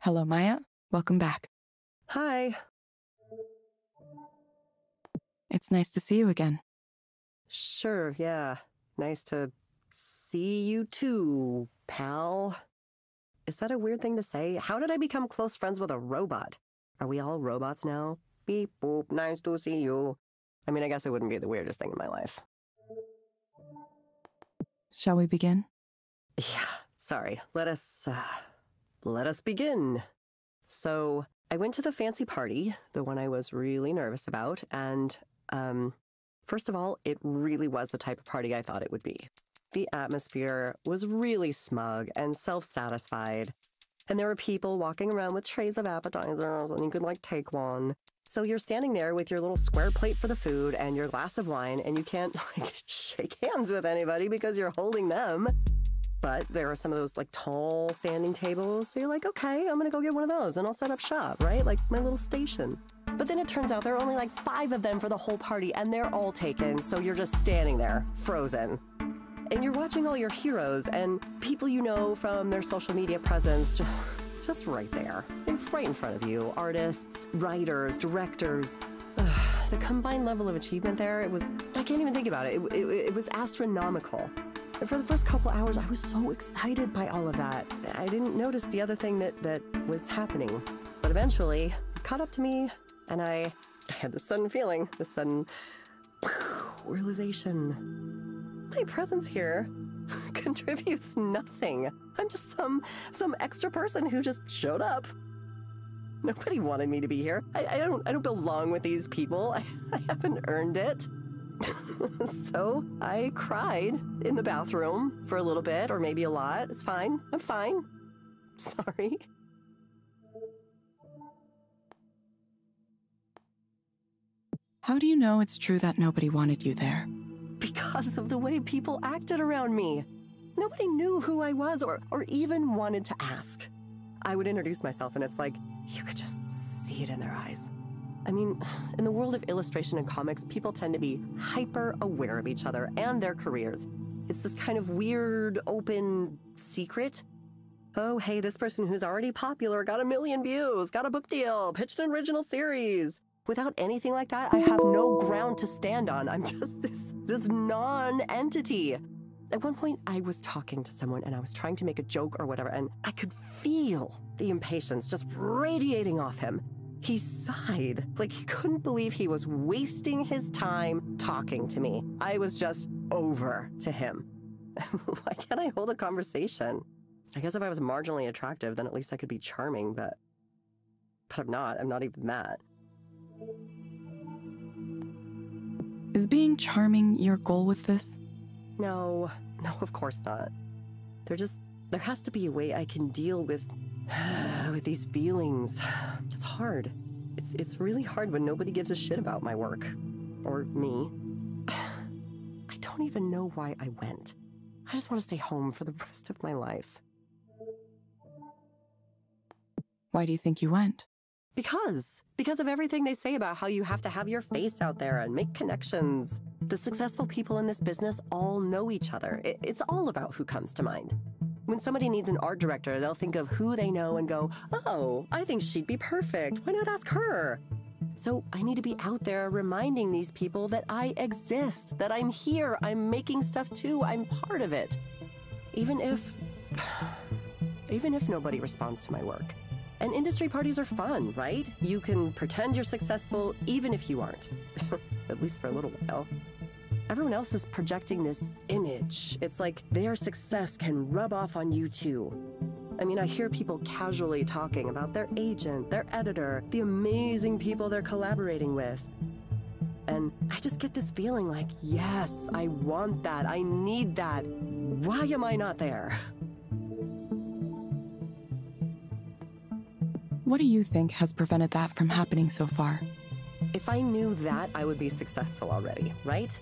Hello, Maya. Welcome back. Hi. It's nice to see you again. Sure, yeah. Nice to see you too, pal. Is that a weird thing to say? How did I become close friends with a robot? Are we all robots now? Beep boop, nice to see you. I mean, I guess it wouldn't be the weirdest thing in my life. Shall we begin? Yeah, sorry. Let us begin. So, I went to the fancy party, the one I was really nervous about, and, first of all, it really was the type of party I thought it would be. The atmosphere was really smug and self-satisfied, and there were people walking around with trays of appetizers, and you could, like, take one. So you're standing there with your little square plate for the food and your glass of wine, and you can't, like, shake hands with anybody because you're holding them. But there are some of those, like, tall standing tables, so you're like, okay, I'm gonna go get one of those, and I'll set up shop, right? Like, my little station. But then it turns out there are only, like, 5 of them for the whole party, and they're all taken, so you're just standing there, frozen. And you're watching all your heroes and people you know from their social media presence just Just right there. Right in front of you. Artists, writers, directors. Ugh, the combined level of achievement there, I can't even think about it. It was astronomical. And for the first couple hours, I was so excited by all of that. I didn't notice the other thing that was happening. But eventually, it caught up to me, and I had this sudden feeling, this sudden realization. My presence here contributes nothing. I'm just some extra person who just showed up. Nobody wanted me to be here. I don't belong with these people. I haven't earned it. So I cried in the bathroom for a little bit, or maybe a lot. It's fine. I'm fine. Sorry. How do you know it's true that nobody wanted you there? Because of the way people acted around me. Nobody knew who I was or even wanted to ask. I would introduce myself and it's like, you could just see it in their eyes. I mean, in the world of illustration and comics, people tend to be hyper aware of each other and their careers. It's this kind of weird, open secret. Oh, hey, this person who's already popular got 1 million views, got a book deal, pitched an original series. Without anything like that, I have no ground to stand on. I'm just this non-entity. At one point, I was talking to someone and I was trying to make a joke or whatever, and I could feel the impatience just radiating off him. He sighed, like he couldn't believe he was wasting his time talking to me. I was just over to him. Why can't I hold a conversation? I guess if I was marginally attractive, then at least I could be charming, but I'm not. I'm not even that. Is being charming your goal with this? No, of course not. There has to be a way I can deal with these feelings. It's hard. It's really hard when nobody gives a shit about my work. Or me. I don't even know why I went. I just want to stay home for the rest of my life. Why do you think you went? Because of everything they say about how you have to have your face out there and make connections. The successful people in this business all know each other. It's all about who comes to mind. When somebody needs an art director, they'll think of who they know and go, oh, I think she'd be perfect. Why not ask her? So I need to be out there reminding these people that I exist, that I'm here, I'm making stuff too, I'm part of it. Even if nobody responds to my work. And industry parties are fun, right? You can pretend you're successful even if you aren't. At least for a little while. Everyone else is projecting this image. It's like their success can rub off on you too. I mean, I hear people casually talking about their agent, their editor, the amazing people they're collaborating with. And I just get this feeling like, yes, I want that, I need that. Why am I not there? What do you think has prevented that from happening so far? If I knew that, I would be successful already, right?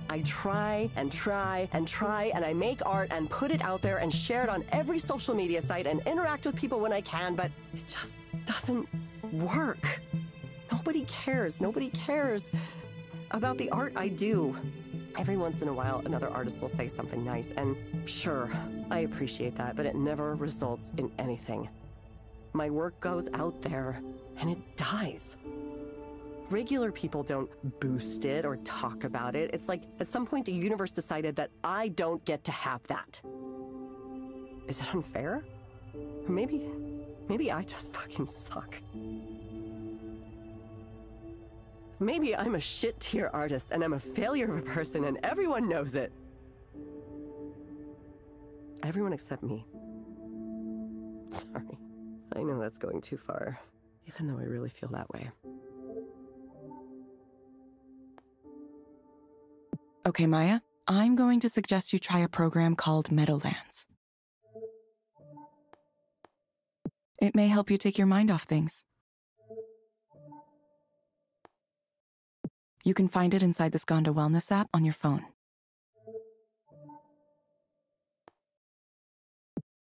I try and try and try, and I make art and put it out there and share it on every social media site and interact with people when I can, but it just doesn't work. Nobody cares. Nobody cares about the art I do. Every once in a while, another artist will say something nice, and sure, I appreciate that, but it never results in anything. My work goes out there, and it dies. Regular people don't boost it or talk about it. It's like, at some point, the universe decided that I don't get to have that. Is it unfair? Or maybe I just fucking suck. Maybe I'm a shit-tier artist, and I'm a failure of a person, and everyone knows it. Everyone except me. Sorry. I know that's going too far, even though I really feel that way. Okay, Maya, I'm going to suggest you try a program called Meadowlands. It may help you take your mind off things. You can find it inside the Skanda Wellness app on your phone.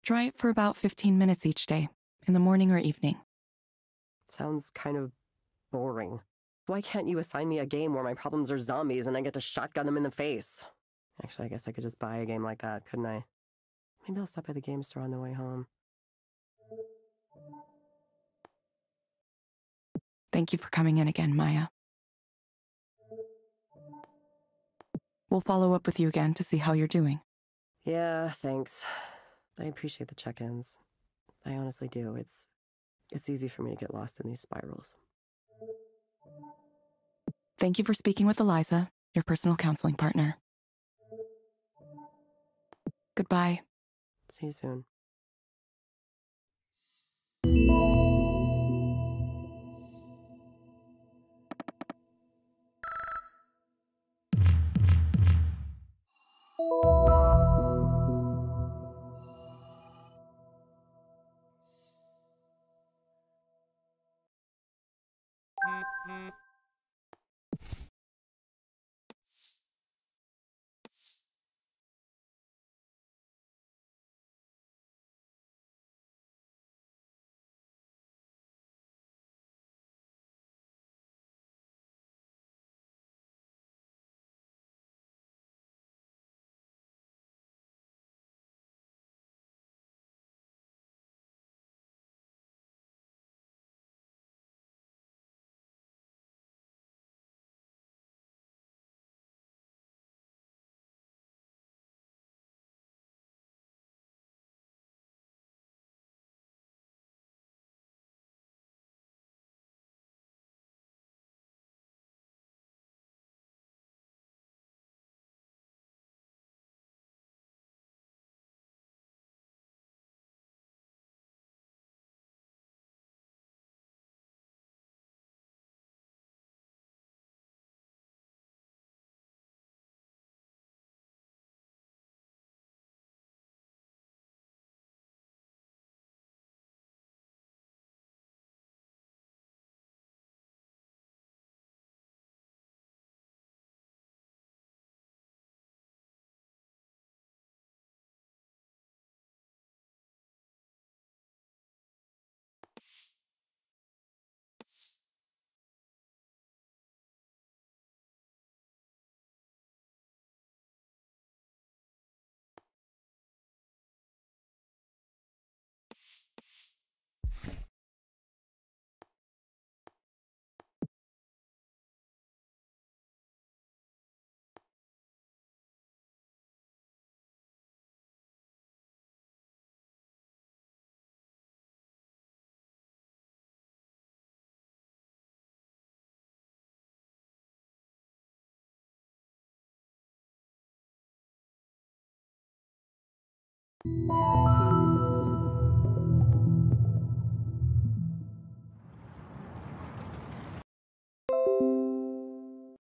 Try it for about 15 minutes each day, in the morning or evening. Sounds kind of boring. Why can't you assign me a game where my problems are zombies and I get to shotgun them in the face? Actually, I guess I could just buy a game like that, couldn't I? Maybe I'll stop by the game store on the way home. Thank you for coming in again, Maya. We'll follow up with you again to see how you're doing. Yeah, thanks. I appreciate the check-ins. I honestly do. It's easy for me to get lost in these spirals. Thank you for speaking with Eliza, your personal counseling partner. Goodbye. See you soon.